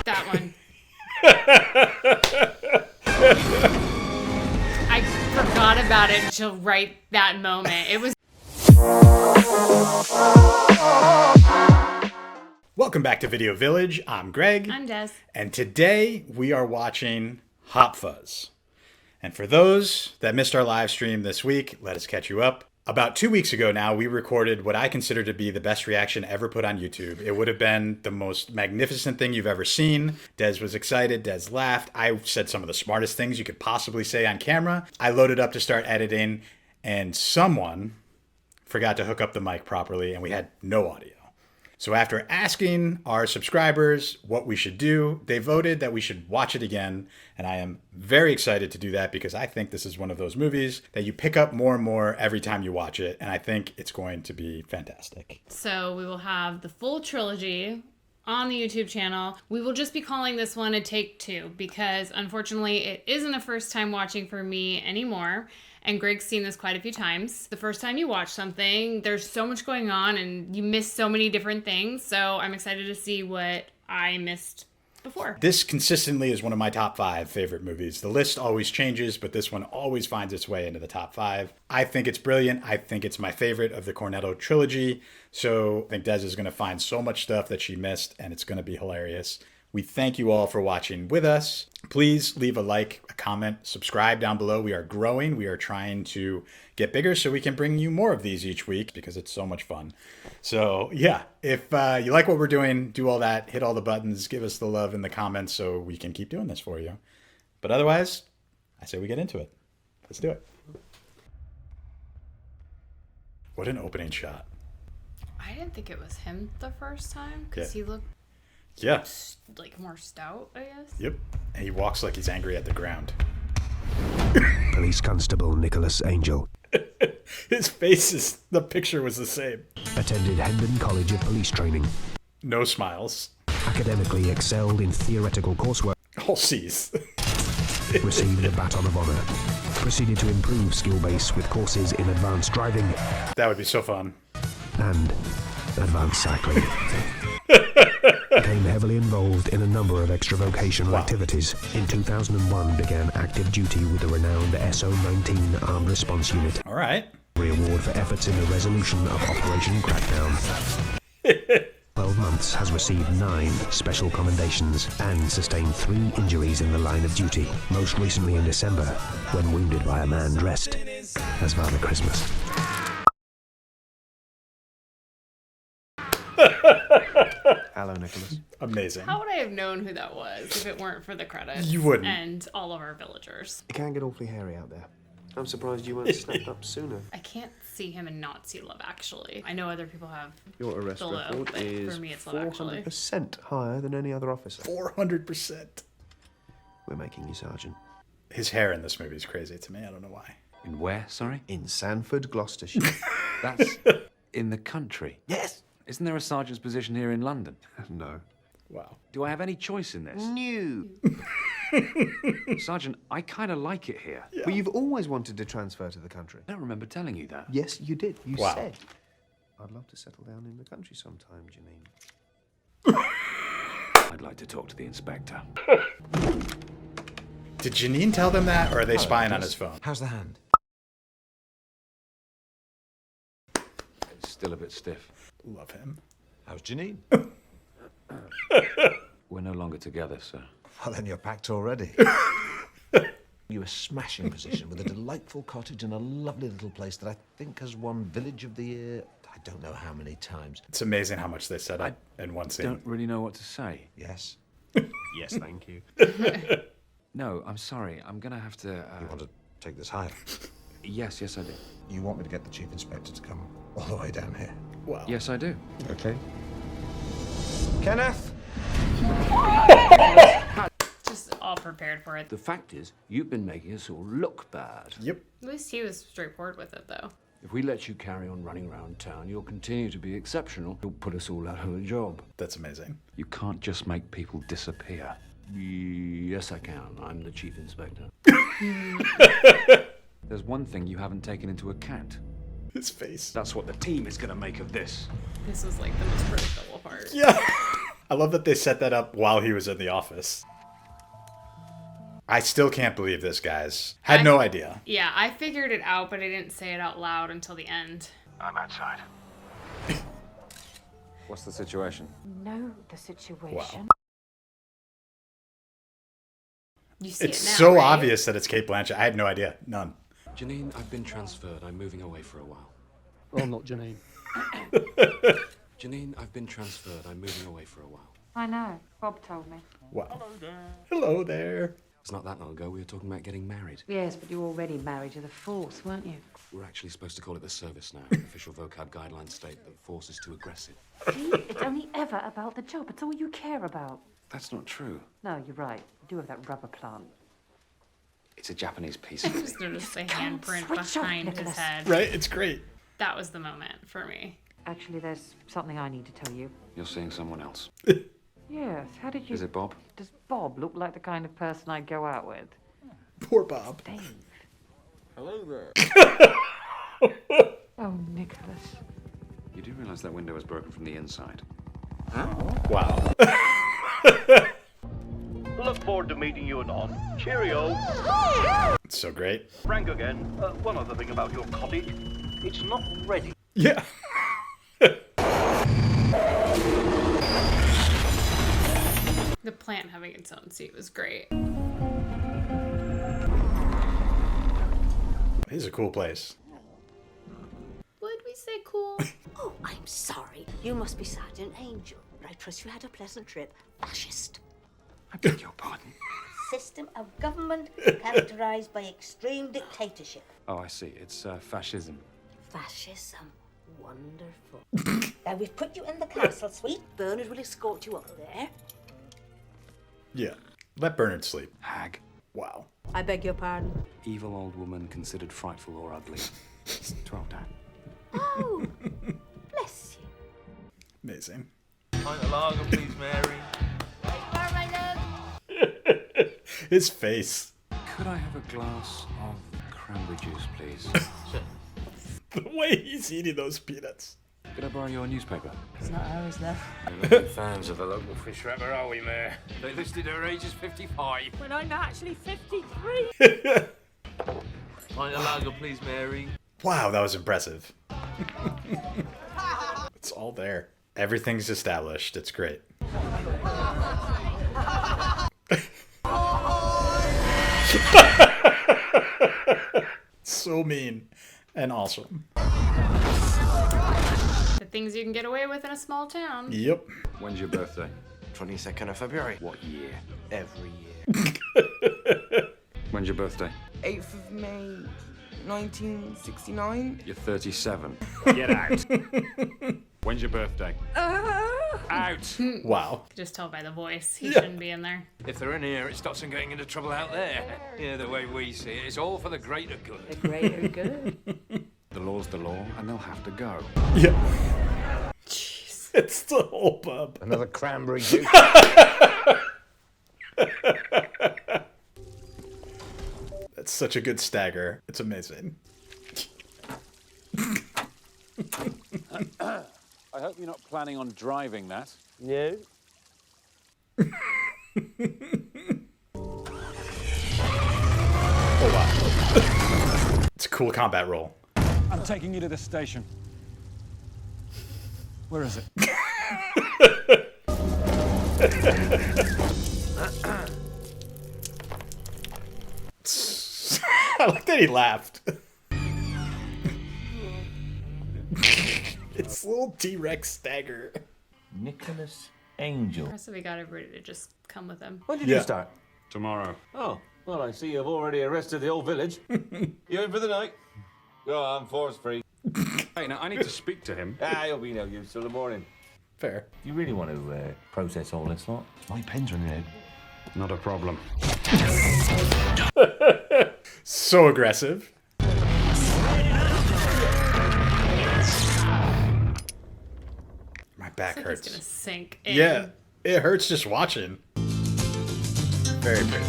That one. I forgot about it until right that moment. It was. Welcome back to Video Village. I'm Greg. I'm Des. And today we are watching HotFuzz. And for those that missed our live stream this week, let us catch you up. About 2 weeks ago now, we recorded what I consider to be the best reaction ever put on YouTube. It would have been the most magnificent thing you've ever seen. Des was excited. Des laughed. I said some of the smartest things you could possibly say on camera. I loaded up to start editing, and someone forgot to hook up the mic properly, and we had no audio. So after asking our subscribers what we should do, they voted that we should watch it again. And I am very excited to do that because I think this is one of those movies that you pick up more and more every time you watch it. And I think it's going to be fantastic. So we will have the full trilogy on the YouTube channel. We will just be calling this one a take two because unfortunately it isn't a first time watching for me anymore. And Greg's seen this quite a few times. The first time you watch something, there's so much going on and you miss so many different things. So I'm excited to see what I missed before. This consistently is one of my top 5 favorite movies. The list always changes, but this one always finds its way into the top 5. I think it's brilliant. I think it's my favorite of the CornettoTrilogy. So I think Des is going to find so much stuff that she missed, and it's going to be hilarious. We thank you all for watching with us. Please leave a like, a comment, subscribe down below. We are growing. We are trying to get bigger so we can bring you more of these each week because it's so much fun. So yeah, if you like what we're doing, do all that, hit all the buttons, give us the love in the comments so we can keep doing this for you. But otherwise, I say we get into it. Let's do it. What an opening shot. I didn't think it was him the first time because he looked like more stout, I guess. Yep. And he walks like he's angry at the ground. Police Constable Nicholas Angel. His face is, the picture was the same. Attended Hendon College of Police Training. No smiles. Academically excelled in theoretical coursework. All C's. Received the Baton of Honor. Proceeded to improve skill base with courses in advanced driving. That would be so fun. And advanced cycling. Became heavily involved in a number of extra-vocational activities. In 2001, began active duty with the renowned SO-19 Armed Response Unit. All right. Reward for efforts in the resolution of Operation Crackdown. 12 months, has received 9 special commendations and sustained 3 injuries in the line of duty. Most recently in December, when wounded by a man dressed as Father Christmas. Hello, Nicholas. Amazing. How would I have known who that was if it weren't for the credits? You wouldn't. And all of our villagers. It can get awfully hairy out there. I'm surprised you weren't snapped up sooner. I can't see him and not see Love Actually. I know other people have Your arrest below, record but is for me it's Love Actually. 400% higher than any other officer. 400%. We're making you sergeant. His hair in this movie is crazy to me. I don't know why. In where, sorry? In Sanford, Gloucestershire. That's in the country. Yes. Isn't there a sergeant's position here in London? No. Wow. Do I have any choice in this? New. Sergeant, I kind of like it here. Yeah. Well, you've always wanted to transfer to the country. I don't remember telling you that. Yes, you did. You Wow. said. I'd love to settle down in the country sometime, Janine. I'd like to talk to the inspector. Did Janine tell them that, or are they spying on his phone? How's the hand? It's still a bit stiff. Love him. How's Janine? We're no longer together, sir. Well, then you're packed already. You're a smashing position with a delightful cottage and a lovely little place that I think has won Village of the Year, I don't know how many times. It's amazing how much they set up in one scene. Don't really know what to say. Yes. Yes, thank you. No, I'm sorry. I'm gonna have to. You want to take this higher? Yes, I do. You want me to get the Chief Inspector to come all the way down here? Wow. Yes, I do. Okay. Kenneth! Just all prepared for it. The fact is, you've been making us all look bad. Yep. At least he was straightforward with it, though. If we let you carry on running around town, you'll continue to be exceptional. You'll put us all out of a job. That's amazing. You can't just make people disappear. Yes, I can. I'm the Chief Inspector. There's one thing you haven't taken into account. His face. That's what the team is going to make of this. This was like the most predictable part. Yeah. I love that they set that up while he was in the office. I still can't believe this, guys. Had no idea. Yeah, I figured it out, but I didn't say it out loud until the end. I'm outside. What's the situation? Know the situation. Wow. You see It's it now, so right? obvious that it's Kate Blanchett. I had no idea. None. Janine, I've been transferred. I'm moving away for a while. Well, not Janine. Janine, I've been transferred. I'm moving away for a while. I know. Bob told me. Wow. Hello there. It's not that long ago we were talking about getting married. Yes, but you were already married to the force, weren't you? We're actually supposed to call it the service now. Official vocab guidelines state that the force is too aggressive. See, it's only ever about the job. It's all you care about. That's not true. No, you're right. You do have that rubber plant. It's a Japanese piece. I just noticed a handprint switch off, behind his Nicholas. head. Right? It's great. That was the moment for me. Actually, there's something I need to tell you. You're seeing someone else. Yes, how did you... Is it Bob? Does Bob look like the kind of person I'd go out with? Poor Bob. Dave. Hello there. Oh, Nicholas. You do realize that window is broken from the inside? Wow. Look forward to meeting you anon. Cheerio. It's so great. Frank again. One other thing about your cottage. It's not ready. Yeah. The plant having its own seat was great. This is a cool place. Would we say cool? Oh, I'm sorry. You must be Sergeant Angel, but I trust you had a pleasant trip. Fascist. I beg your pardon. System of government characterized by extreme dictatorship. Oh, I see. It's fascism. Fascism. Wonderful. Now, we've put you in the castle suite. Bernard will escort you up there. Yeah. Let Bernard sleep. Hag. Wow. I beg your pardon. Evil old woman considered frightful or ugly. 12 down. Oh, bless you. Amazing. Pint of lager, please, Mary. His face. Could I have a glass of cranberry juice, please? The way he's eating those peanuts. Could I borrow your newspaper? It's not ours, love. We're not big fans of the local fish wrapper, are we, Mayor? They listed her age as 55. When I'm actually 53. Pint of lager, please, Mary. Wow, that was impressive. It's all there. Everything's established. It's great. So mean and awesome. The things you can get away with in a small town. Yep. When's your birthday? 22nd of February. What year? Every year. When's your birthday? 8th of May, 1969. You're 37. Get out. When's your birthday? Out. Wow. Could just tell by the voice he shouldn't be in there. If they're in here, it stops them getting into trouble out there. Yeah, the way we see it, it's all for the greater good. The greater good. The law's the law, and they'll have to go. Yeah. Jeez. It's the whole pub. Another cranberry juice. That's such a good stagger. It's amazing. I hope you're not planning on driving that. No. Oh, wow. It's a cool combat roll. I'm taking you to the station. Where is it? I like that he laughed. It's a little T-Rex stagger. Nicholas Angel. Impressive he got everybody to just come with him. When did Yeah. you start? Tomorrow. Oh, well, I see you've already arrested the whole village. You in for the night? Go on, force free. Hey, now I need to speak to him. He'll be no use till the morning. Fair. You really want to process all this lot? My pen's running out. Not a problem. So aggressive. My back It's like hurts. he's gonna sink in. Yeah, it hurts just watching. Very pretty.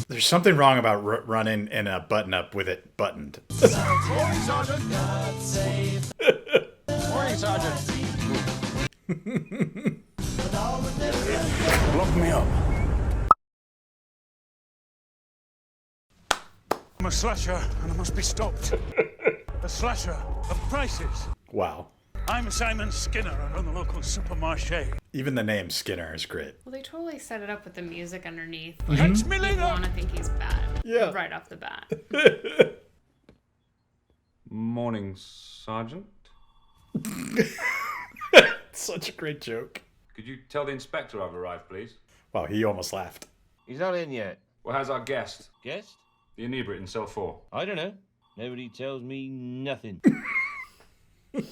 There's something wrong about running in a button-up with it buttoned. Morning, Sergeant. Morning, Sergeant. Lock me up. I'm a slasher, and I must be stopped. A slasher of prices. Wow. I'm Simon Skinner. I run the local supermarché. Even the name Skinner is great. Well, they totally set it up with the music underneath. Catch me You later. want to think he's bad. Yeah. Right off the bat. Morning, Sergeant. Such a great joke. Could you tell the inspector I've arrived, please? Wow, he almost laughed. He's not in yet. Well, how's our guest? Guest? The inebriate in cell 4. I don't know. Nobody tells me nothing. Can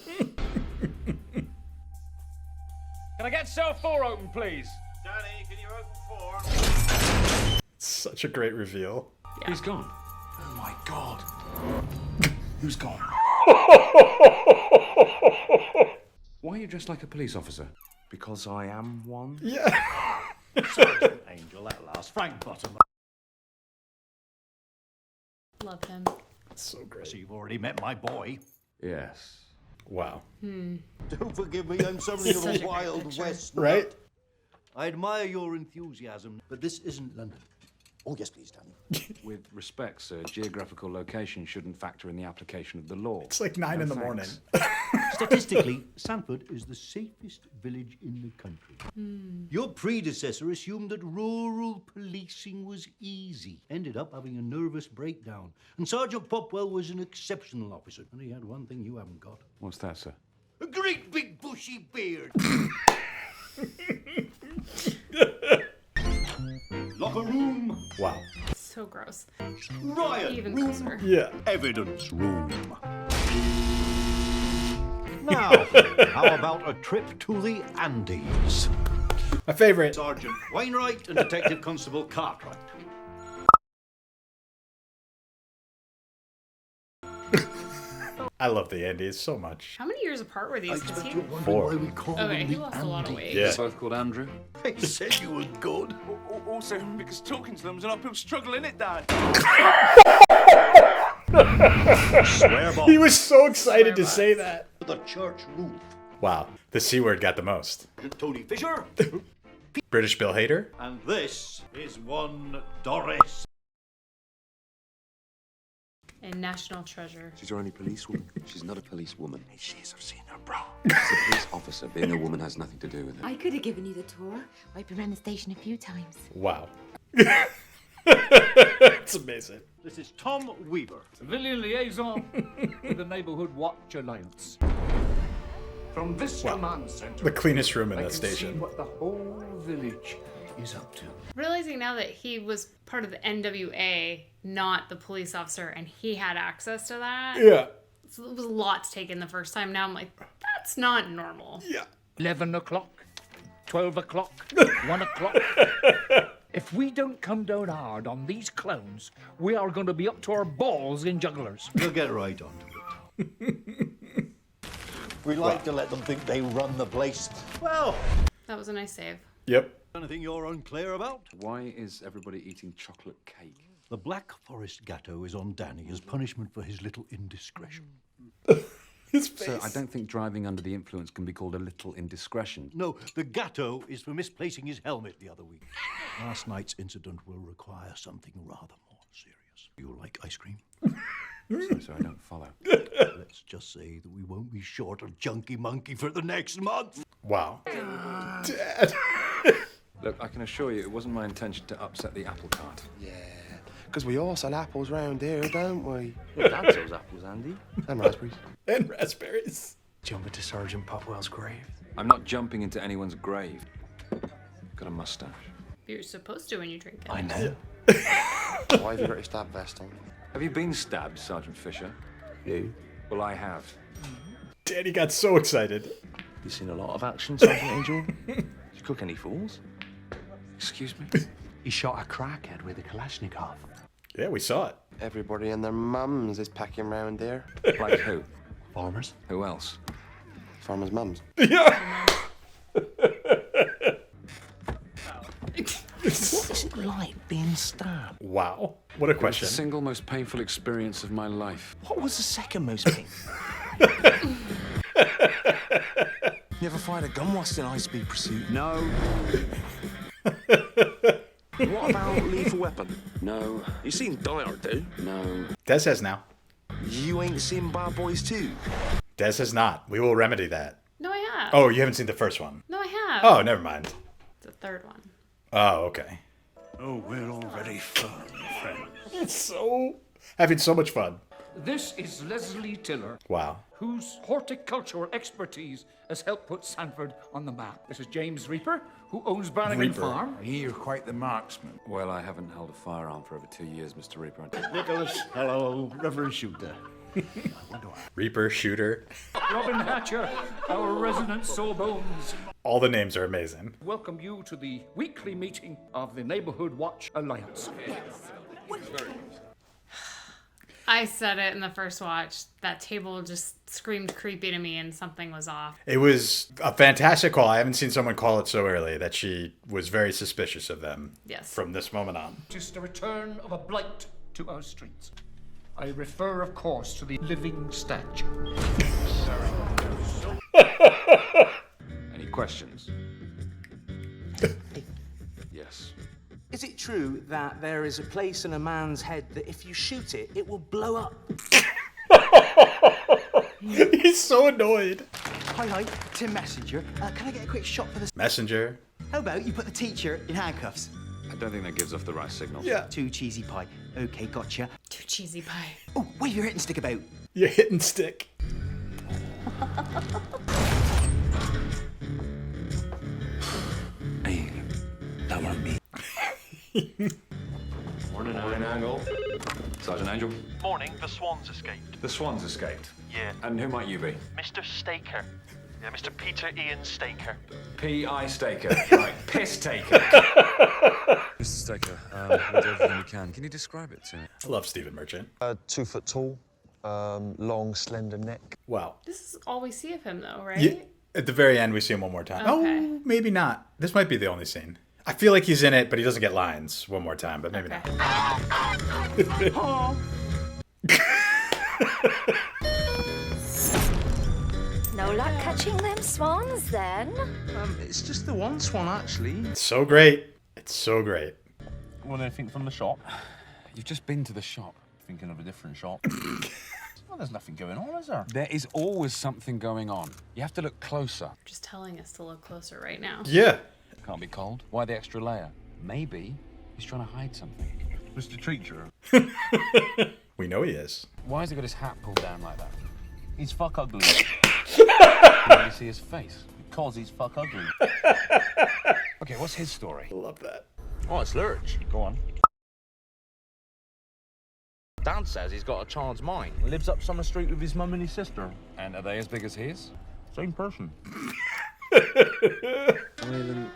I get cell 4 open, please? Danny, can you open 4? Such a great reveal. Yeah. He's gone. Oh my God. Who's gone? Why are you dressed like a police officer? Because I am one. Yeah. Sergeant Angel, at last. Frank Bottom. Love him. So great. So you've already met my boy. Yes. Wow. Don't forgive me, I'm something of Such a a great Wild picture. West. Right? I admire your enthusiasm, but this isn't London. Oh, yes, please, Danny. With respect, sir, geographical location shouldn't factor in the application of the law. It's like 9 in the morning. Statistically, Sanford is the safest village in the country. Your predecessor assumed that rural policing was easy. Ended up having a nervous breakdown. And Sergeant Popwell was an exceptional officer. And he had one thing you haven't got. What's that, sir? A great big bushy beard. Locker room. Wow. So gross. Riot Even room. grosser. Yeah. Evidence room. Now, how about a trip to the Andes? My favorite. Sergeant Wainwright and Detective Constable Cartwright. I love the Andes so much. How many years apart were these? Because he... Four. Why we call Okay, them he the lost a lot of weight. Yeah. They're both called Andrew. I said you were good. Also, because talking to them's an uphill struggle, innit, Dad? Swear ball. He was so excited to say that. The church roof. Wow. The C word got the most. Tony Fisher. British Bill Hader. And this is one Doris. And National Treasure. She's your only policewoman. She's not a policewoman. She is. I've seen her, bro. She's a police officer. Being a woman has nothing to do with it. I could have given you the tour. I've been around the station a few times. Wow. It's amazing. This is Tom Weaver. Civilian liaison with the Neighborhood Watch Alliance. From this command center, The cleanest room in I that can see station. what the whole village is up to. Realizing now that he was part of the NWA, not the police officer, and he had access to that. Yeah. So it was a lot to take in the first time. Now I'm like, that's not normal. Yeah. 11 o'clock, 12 o'clock, 1 o'clock. If we don't come down hard on these clowns, we are going to be up to our balls in jugglers. We'll get right onto it. We like to let them think they run the place. Well, That was a nice save. Yep. anything you're unclear about? Why is everybody eating chocolate cake? The Black Forest Gatto is on Danny as punishment for his little indiscretion. His face. Sir, I don't think driving under the influence can be called a little indiscretion. No, the Gatto is for misplacing his helmet the other week. Last night's incident will require something rather more serious. You like ice cream? Sorry, sir, I don't follow. Let's just say that we won't be short of Junkie Monkey for the next month. Wow. Dad. Look, I can assure you it wasn't my intention to upset the apple cart. Yeah. Because we all sell apples round here, don't we? Your dad sells apples, Andy. And raspberries. And raspberries. Jump into Sergeant Popwell's grave. I'm not jumping into anyone's grave. Got a mustache. You're supposed to when you drink it. I know. Why have you got your stab vest on? Have you been stabbed, Sergeant Fisher? You? Well, I have. Danny got so excited. You seen a lot of action, Sergeant Angel? Did you cook any fools? Excuse me? He shot a crackhead with a Kalashnikov. Yeah, we saw it. Everybody and their mums is packing round there. Like who? Farmers? Who else? Farmers' mums. Yeah. What's it like being stabbed? Wow. What a The question. single most painful experience of my life. What was the second most painful? You ever fired a gun whilst in high-speed pursuit? No. What about Lethal Weapon? No. You seen Die Hard, dude? No. Des has now. You ain't seen Bad Boys 2? Des has not. We will remedy that. No, I have. Oh, you haven't seen the first one? No, I have. Oh, never mind. It's the third one. Oh, okay. Oh, we're already firm, friends. It's so... having so much fun. This is Leslie Tiller, Wow. whose horticultural expertise has helped put Sanford on the map. This is James Reaper, who owns Brannigan Farm. I hear you're quite the marksman. Well, I haven't held a firearm for over 2 years, Mr. Reaper. Nicholas, hello, Reverend Shooter. Reaper, Shooter. Robin Hatcher, our resident sawbones. All the names are amazing. Welcome you to the weekly meeting of the Neighborhood Watch Alliance. I said it in the first watch. That table just screamed creepy to me and something was off. It was a fantastic call. I haven't seen someone call it so early that she was very suspicious of them. Yes. From this moment on. Just the return of a blight to our streets. I refer, of course, to the living statue. Any questions? Yes. Is it true that there is a place in a man's head that if you shoot it, it will blow up? He's so annoyed. Hi, Tim Messenger. Can I get a quick shot for this? Messenger. How about you put the teacher in handcuffs? I don't think that gives off the right signal. Yeah. Too cheesy pie. Okay, gotcha. Too cheesy pie. Oh, wave your hitting stick about. Your hitting stick. Hey, that weren't me. Morning, Angle. Sergeant Angel. Morning, the Swans escaped. The Swans escaped? Yeah. And who might you be? Mr. Staker. Yeah, Mr. Peter Ian Staker. P.I. Staker. Right, piss taker. Mr. Staker, we'll do everything we can. Can you describe it to me? I love Stephen Merchant. 2 foot tall, long, slender neck. Wow. This is all we see of him, though, right? Yeah, at the very end, we see him one more time. Okay. Oh, maybe not. This might be the only scene. I feel like he's in it, but he doesn't get lines one more time, but maybe not. No luck catching them swans, then? It's just the one swan, actually. It's so great. It's so great. Want anything from the shop? You've just been to the shop. Thinking of a different shop. Well, there's nothing going on, is there? There is always something going on. You have to look closer. Just telling us to look closer right now. Yeah. Can't be cold. Why the extra layer? Maybe he's trying to hide something. Mr. Treacher. We know he is. Why has he got his hat pulled down like that? He's fuck ugly. Can you see his face? Because he's fuck ugly. Okay, what's his story? I love that. Oh, it's Lurch. Go on. Dan says he's got a child's mind. Lives up Summer Street with his mum and his sister. And are they as big as his? Same person. Violent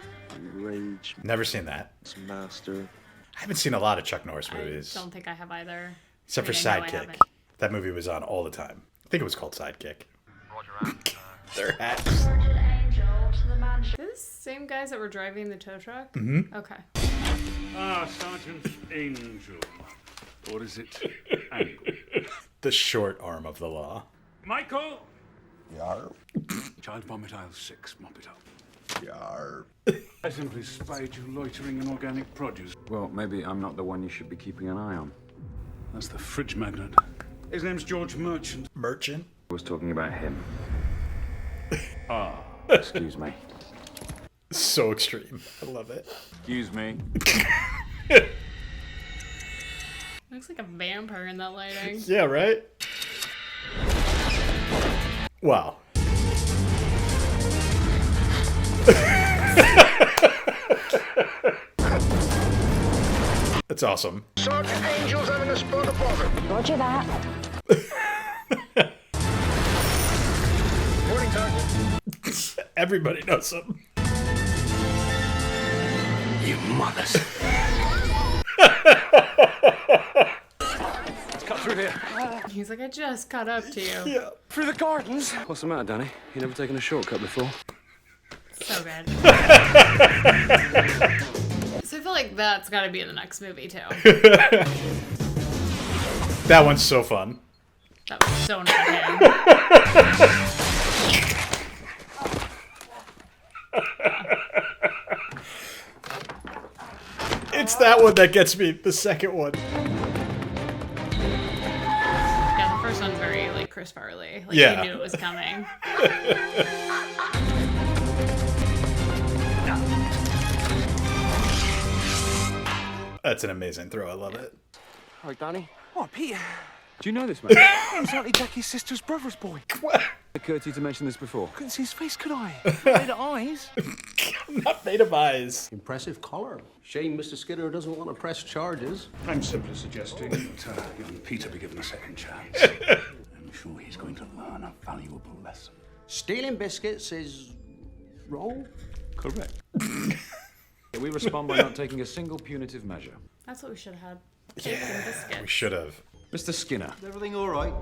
Rage. Never seen that. Master. I haven't seen a lot of Chuck Norris movies. I don't think I have either. Except for I know I Sidekick. haven't. That movie was on all the time. I think it was called Sidekick. Their hats. Is this the same guys that were driving the tow truck? Mm-hmm. Okay. Ah, Sergeant Angel. Or is it Angle? The short arm of the law. Michael! Yar. Child vomit aisle 6, mop it up. Yar. I simply spied you loitering in organic produce. Well, maybe I'm not the one you should be keeping an eye on. That's the fridge magnate. His name's George Merchant. Merchant? I was talking about him. Ah. Excuse me. So extreme. I love it. Excuse me. Looks like a vampire in that lighting. Yeah, right? Wow. That's awesome. Sergeant Angel's having a spot of bother. Roger that. Morning, Sergeant. Everybody knows him. You mothers. Let's cut through here. He's like, I just caught up to you. Yeah. Through the gardens. What's the matter, Danny? You never taken a shortcut before? So good. So I feel like that's got to be in the next movie, too. That one's so fun. That was so not him. that one that gets me. The second one. Yeah, the first one's very like Chris Farley. Like Yeah. you knew it was coming. That's an amazing throw. I love it. Hi, Danny. Oh, Peter. Do you know this man? He's only Jackie's sister's brother's boy. Occurred to you to mention this before? Couldn't see his face, could I? Made of eyes. Not made of eyes. Impressive collar. Shame Mr. Skinner doesn't want to press charges. I'm simply suggesting that young Peter be given a second chance. I'm sure he's going to learn a valuable lesson. Stealing biscuits is wrong? Correct. We respond by not taking a single punitive measure. That's what we should have had. Cake and biscuits. We should have. Mr. Skinner. Is everything all right?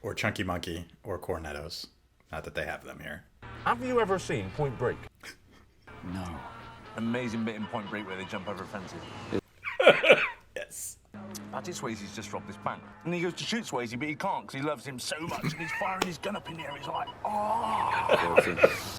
Or Chunky Monkey or Cornettos. Not that they have them here. Have you ever seen Point Break? No. Amazing bit in Point Break where they jump over fences. Yes. Patrick Swayze's just dropped this bank. And he goes to shoot Swayze, but he can't because he loves him so much. And he's firing his gun up in the air. He's like, oh. Have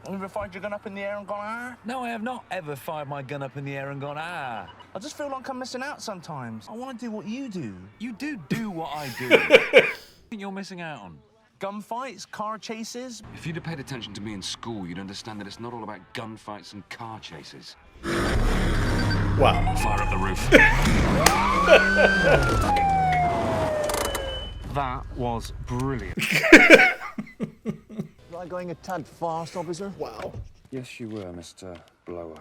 you ever fired your gun up in the air and gone, ah? No, I have not ever fired my gun up in the air and gone, ah. I just feel like I'm missing out sometimes. I want to do what you do. You do what I do. What think you're missing out on? Gunfights, car chases. If you'd have paid attention to me in school, you'd understand that it's not all about gunfights and car chases. Wow. Fire up the roof. That was brilliant. Was I going a tad fast, officer? Wow. Yes, you were, Mr. Blower.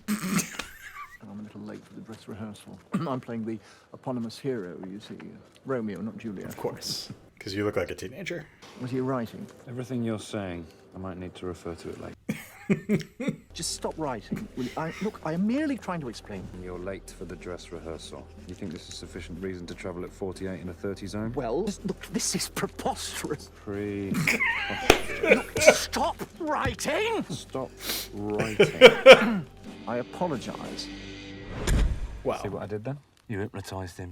I'm a little late for the dress rehearsal. I'm playing the eponymous hero, you see. Romeo, not Juliet. Of course. Because you look like a teenager. Was he writing? Everything you're saying, I might need to refer to it later. Just stop writing. Will you? Look, I am merely trying to explain. You're late for the dress rehearsal. You think this is sufficient reason to travel at 48 in a 30 zone? Well, look, this is preposterous. Look, stop writing! Stop writing. I apologize. Wow. See what I did then? You hypnotized him.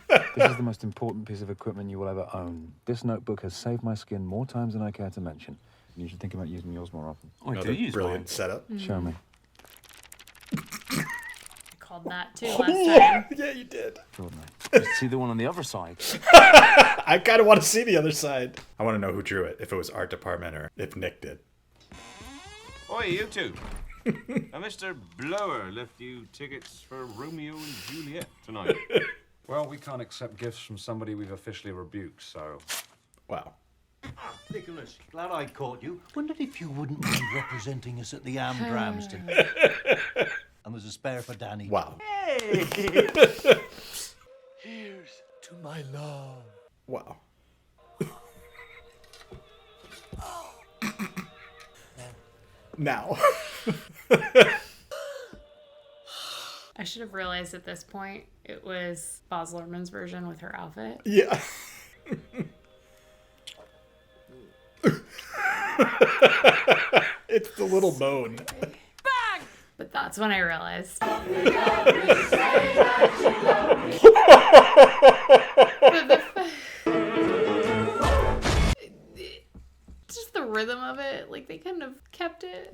This is the most important piece of equipment you will ever own. This notebook has saved my skin more times than I care to mention. And you should think about using yours more often. I do use brilliant mine. setup. Show me. I called that too last time. Yeah, you did. See the one on the other side? I kind of want to see the other side. I want to know who drew it, if it was art department or if Nick did. Oi, you two. Mr. Blower left you tickets for Romeo and Juliet tonight. Well, we can't accept gifts from somebody we've officially rebuked, so... Wow. Nicholas, glad I caught you. Wondered if you wouldn't mind representing us at the Amdrams tonight. And there's a spare for Danny. Wow. Hey! Here's to my love. Wow. Now. I should have realized at this point it was Baz Luhrmann's version with her outfit. Yeah. It's the little moan. Bang! But that's when I realized. Just the rhythm of it, like they couldn't have kept it.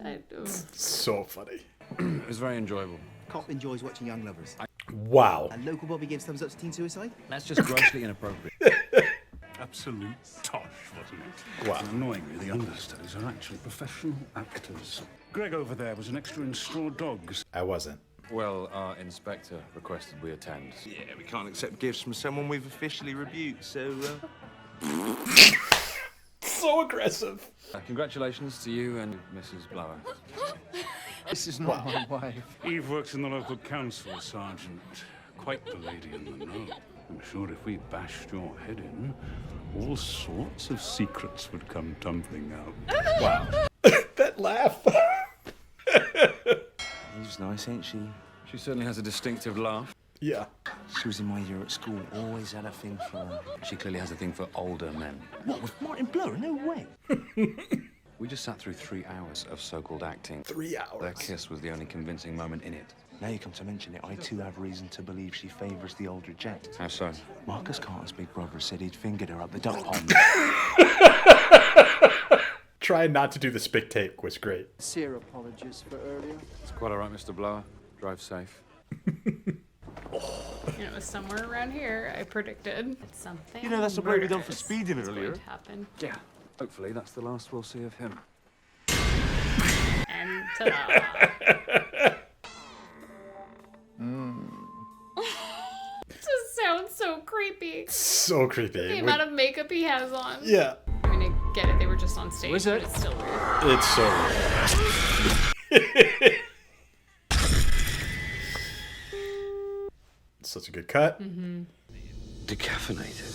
So funny. It was very enjoyable. Cop enjoys watching young lovers. Wow. And local Bobby gives thumbs up to teen suicide? That's just grossly inappropriate. Absolute tosh, wasn't it? Wow. Annoyingly, the understudies are actually professional actors. Greg over there was an extra in Straw Dogs. I wasn't. Well, our inspector requested we attend. Yeah, we can't accept gifts from someone we've officially rebuked, so... So aggressive. Congratulations to you and Mrs. Blower. This is not my wife. Eve works in the local council, Sergeant. Quite the lady in the know. I'm sure if we bashed your head in, all sorts of secrets would come tumbling out. Wow. That laugh. She's nice, ain't she? She certainly has a distinctive laugh. Yeah. She was in my year at school, always had a thing for her. She clearly has a thing for older men. What, with Martin Blower? No way. We just sat through 3 hours of so-called acting. 3 hours? Their kiss was the only convincing moment in it. Now you come to mention it, I too have reason to believe she favours the older gent. How so? Marcus Carter's big brother said he'd fingered her up the duck pond. Trying not to do the spick take was great. Sincere apologies for earlier. It's quite all right, Mr. Blower. Drive safe. And it was somewhere around here, I predicted. It's something. You know, that's the bloke we done for murderous speeding is earlier. going to happen. Yeah. Hopefully that's the last we'll see of him. And ta-da. It just sounds so creepy. So creepy. The amount of makeup he has on. Yeah. I mean, I get it. They were just on stage. Was but it? It's still weird. It's so weird. Such a good cut. Mm-hmm. Decaffeinated.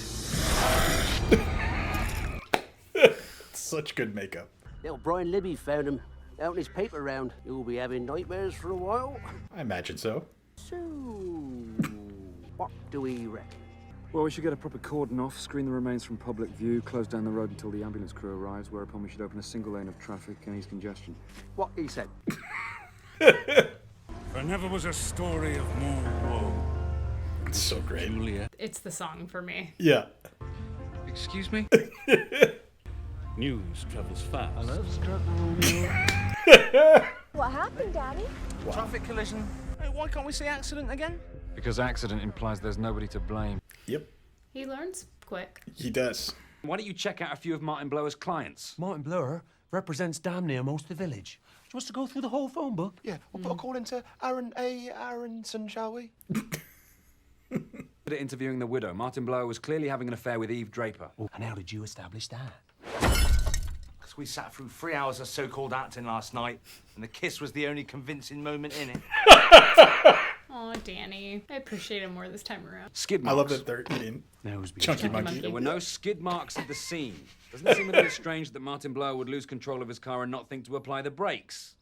Such good makeup. Little Brian Libby found him out in his paper round. You'll be having nightmares for a while. I imagine so. So, what do we reckon? Well, we should get a proper cordon off, screen the remains from public view, close down the road until the ambulance crew arrives, whereupon we should open a single lane of traffic and ease congestion. What he said. There never was a story of more woe. It's so great. Juliet. It's the song for me. Yeah. Excuse me? News travels fast. I love struck Romeo. What happened, Daddy? Traffic collision. Hey, why can't we say accident again? Because accident implies there's nobody to blame. Yep. He learns quick. He does. Why don't you check out a few of Martin Blower's clients? Martin Blower represents damn near most of the village. Do you want us to go through the whole phone book? Yeah, we'll put a call into Aaron A. Aronson, shall we? Interviewing the widow, Martin Blower was clearly having an affair with Eve Draper. Oh, and how did you establish that? Because we sat through 3 hours of so-called acting last night, and the kiss was the only convincing moment in it. Oh, Danny. I appreciate him more this time around. Skid I marks. love that they're eating chunky monkey. There were no skid marks at the scene. Doesn't it seem a little strange that Martin Blower would lose control of his car and not think to apply the brakes?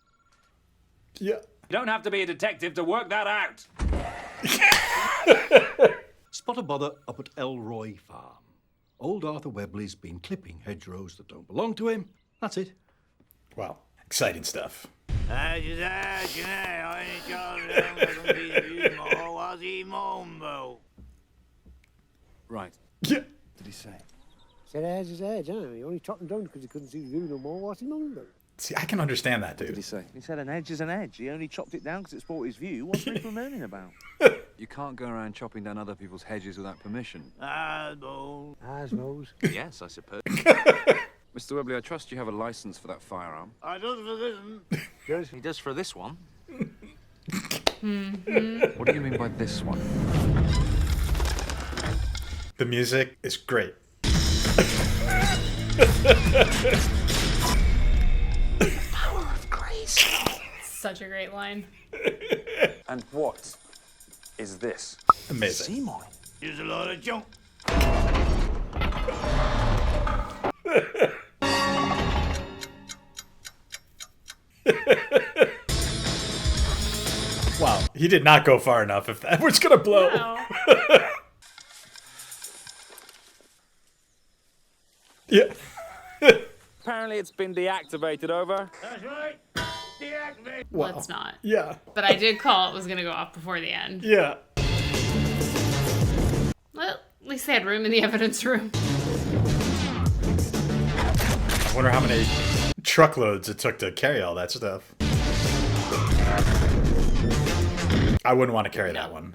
Yeah. You don't have to be a detective to work that out. Spot a bother up at Elroy Farm. Old Arthur Webley's been clipping hedgerows that don't belong to him. That's it. Wow. Exciting stuff. Right. Yeah. Did he say? Said edge is edge, huh? He only chopped him down because he couldn't see the view no more. What's he moaning about? See, I can understand that, dude. What did he say? He said an edge is an edge. He only chopped it down because it spoiled his view. What's people moaning about? You can't go around chopping down other people's hedges without permission. Asmos. Yes, I suppose. Mr. Webley, I trust you have a license for that firearm. I does for this one. He does for this one. What do you mean by this one? The music is great. Power of grace. Such a great line. And what is this? Amazing. Seymour. There's a lot of junk. Wow, he did not go far enough if that was gonna blow. No. Yeah. Apparently it's been deactivated, over. That's right. Deactivate. Wow. Let's not. Yeah. But I did call it was going to go off before the end. Yeah. Well, at least they had room in the evidence room. I wonder how many truckloads it took to carry all that stuff. I wouldn't want to carry that one.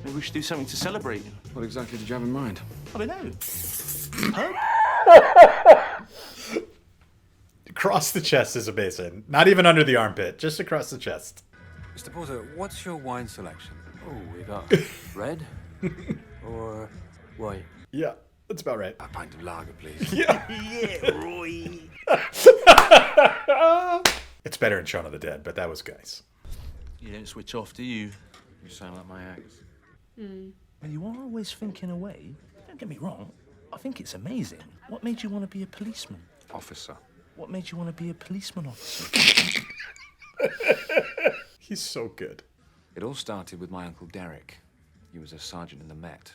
Maybe we should do something to celebrate. What exactly did you have in mind? I don't know. Across the chest is amazing. Not even under the armpit, just across the chest. Mr. Porter, what's your wine selection? Oh, we got red or white. Yeah, that's about right. A pint of lager, please. Yeah. Yeah, Roy. It's better in Shaun of the Dead, but that was nice. You don't switch off, do you? You sound like my ex. Well, you are always thinking away. Don't get me wrong. I think it's amazing. What made you want to be a policeman? Officer. What made you want to be a policeman officer? He's so good. It all started with my Uncle Derek. He was a sergeant in the Met.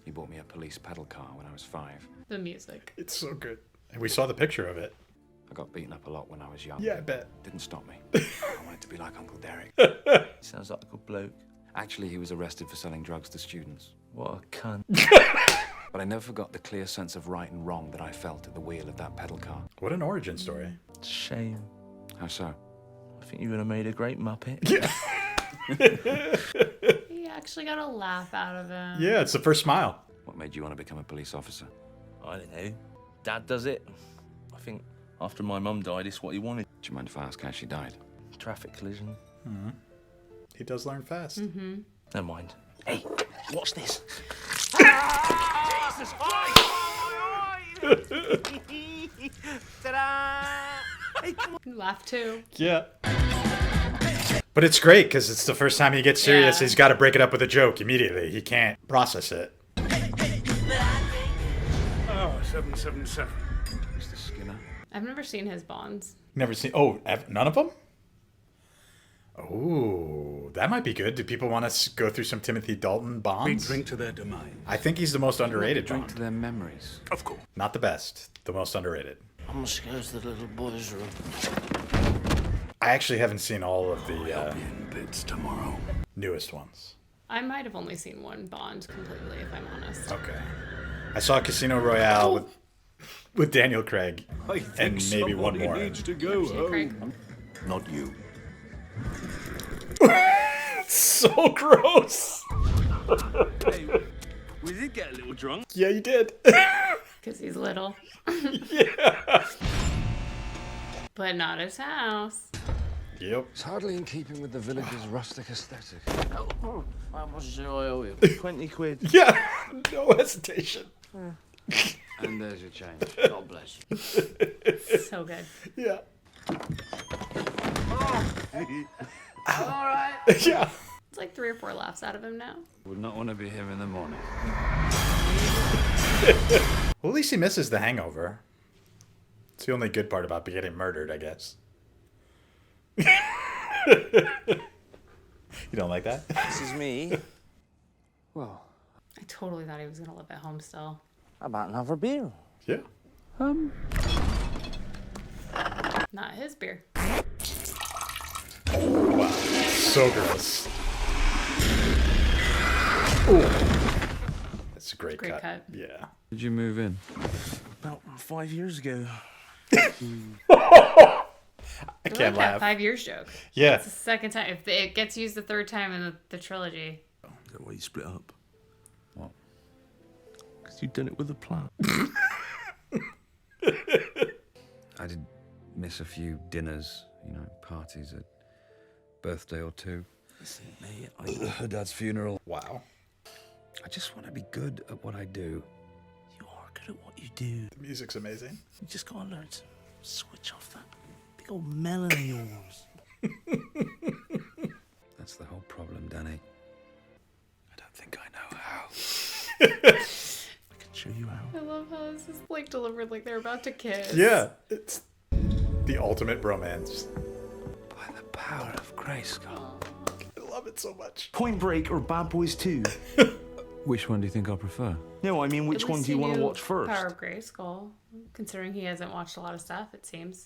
He bought me a police pedal car when I was 5. The music. It's so good. And we saw the picture of it. I got beaten up a lot when I was young. Yeah, I bet. Didn't stop me. I wanted to be like Uncle Derek. Sounds like a good bloke. Actually, he was arrested for selling drugs to students. What a cunt. But I never forgot the clear sense of right and wrong that I felt at the wheel of that pedal car. What an origin story. Shame. How so? I think you would have made a great Muppet. Yeah. He actually got a laugh out of him. Yeah, it's the first smile. What made you want to become a police officer? I don't know. Dad does it. I think after my mum died, it's what he wanted. Do you mind if I ask how she died? Traffic collision. Mm-hmm. He does learn fast. Mm-hmm. Never mind. Hey, watch this. Jesus Christ! Ta-da! Hey, come on. You laugh too. Yeah. But it's great because it's the first time he gets serious. Yeah. He's got to break it up with a joke immediately. He can't process it. Oh, 777. Mr. Skinner. I've never seen his Bonds. Never seen. Oh, none of them? Oh, that might be good. Do people want to go through some Timothy Dalton We Bonds? drink to their demise. I think he's the most underrated Drink Bond. to their memories. Of course. Not the best. The most underrated. I must go to the little boy's room. I actually haven't seen all of the I'll be in bits tomorrow. newest ones. I might have only seen one Bond completely, if I'm honest. Okay. I saw Casino Royale with Daniel Craig and maybe one more. Needs to go Craig. home. Not you. So gross. Hey, we did get a little drunk. Yeah, you did. Because he's little. Yeah. But not his house. Yep. It's hardly in keeping with the village's rustic aesthetic. Oh, how much do I owe you? 20 quid. Yeah. No hesitation. And there's your change. God bless you. So good. Yeah. All right. Yeah. It's like 3 or 4 laughs out of him now. Would not want to be him in the morning. Well, at least he misses the hangover. It's the only good part about getting murdered, I guess. You don't like that? This is me. Well, I totally thought he was going to live at home still. How about another beer? Yeah. Not his beer. Wow. So gross. Ooh. That's a great, Great cut. Yeah. did you move in? About 5 years ago. I I can't like that laugh. 5 years joke. Yeah. It's the second time. If it gets used the third time in the trilogy. Is that why you split up? What? Because you've done it with a plan. I did miss a few dinners, parties at birthday or two. Listen, mate, Her dad's funeral. Wow. I just want to be good at what I do. you are good at what you do. The music's amazing. You just gotta learn to switch off that big old melon of yours. That's the whole problem, Danny. I don't think I know how. I can show you how. I love how this is like delivered like they're about to kiss. Yeah. It's the ultimate bromance. By the power of Grayskull. I love it so much. Point Break or Bad Boys 2? Which one do you think I prefer? No, I mean, which At one least do you he want to knew watch first? Power of Grayskull, considering he hasn't watched a lot of stuff, it seems.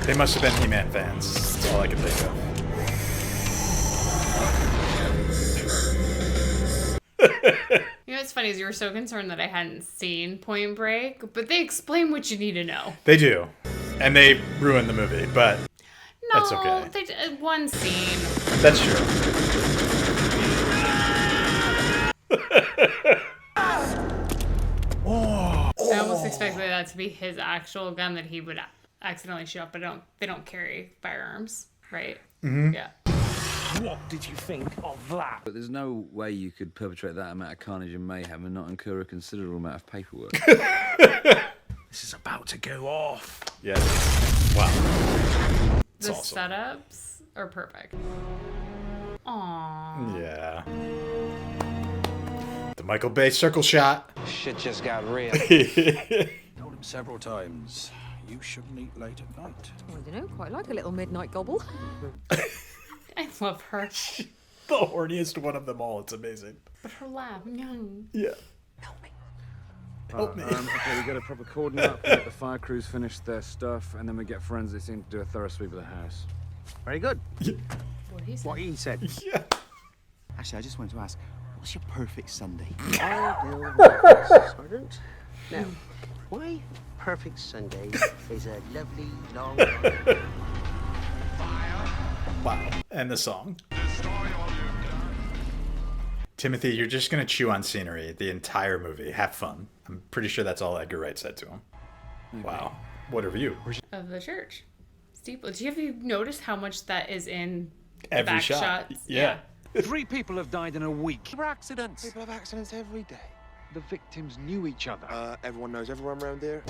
They must have been He-Man fans. That's all I can think of. You know what's funny is you were so concerned that I hadn't seen Point Break, but they explain what you need to know. They do. And they ruined the movie, but No, that's okay. they did one scene. That's true. I almost expected that to be his actual gun that he would accidentally shoot up, but they don't carry firearms, right? Mm-hmm. Yeah. What did you think of that? But there's no way you could perpetrate that amount of carnage and mayhem and not incur a considerable amount of paperwork. This is about to go off. Yeah. Wow. It's The awesome. setups are perfect. Aww. Yeah. The Michael Bay circle shot. Shit just got real. Told him several times, you shouldn't eat late at night. I don't know, quite like a little midnight gobble. I love her. The horniest one of them all. It's amazing. But her laugh. No. Yeah. Help me. Okay, we get a proper cordon up, we get the fire crews finish their stuff, and then we get forensics in to do a thorough sweep of the house. Very good. What he said. What he said. Yeah. Actually, I just wanted to ask, what's your perfect Sunday? Sergeant. Now, why perfect Sunday is a lovely long. Wow. And the song. Timothy, you're just going to chew on scenery the entire movie. Have fun. I'm pretty sure that's all Edgar Wright said to him. Wow. What a view. Of the church. Steeple. Have you noticed how much that is in the Every back shot. shots? Yeah. 3 people have died in a week. There were accidents. People have accidents every day. The victims knew each other. Everyone knows everyone around here.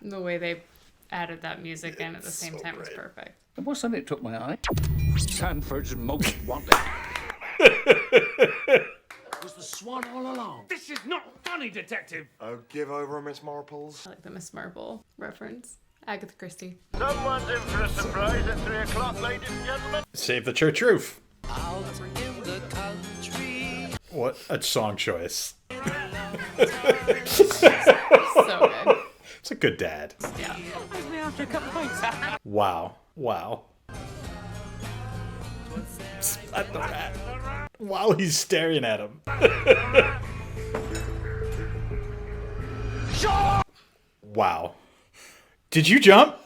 The way they added that music in at the same time was perfect. And what's something that took my eye? Sanford's most wanted. Was the swan all along? This is not funny, detective. Oh, give over, Miss Marples. I like the Miss Marple reference. Agatha Christie. Someone's in for a surprise at 3 o'clock, ladies and gentlemen. Save the church roof. Out in the country. What a song choice. So good. It's a good dad. Yeah. After a couple points. Wow. Wow. Splat the rat. While he's staring at him. Wow. Did you jump?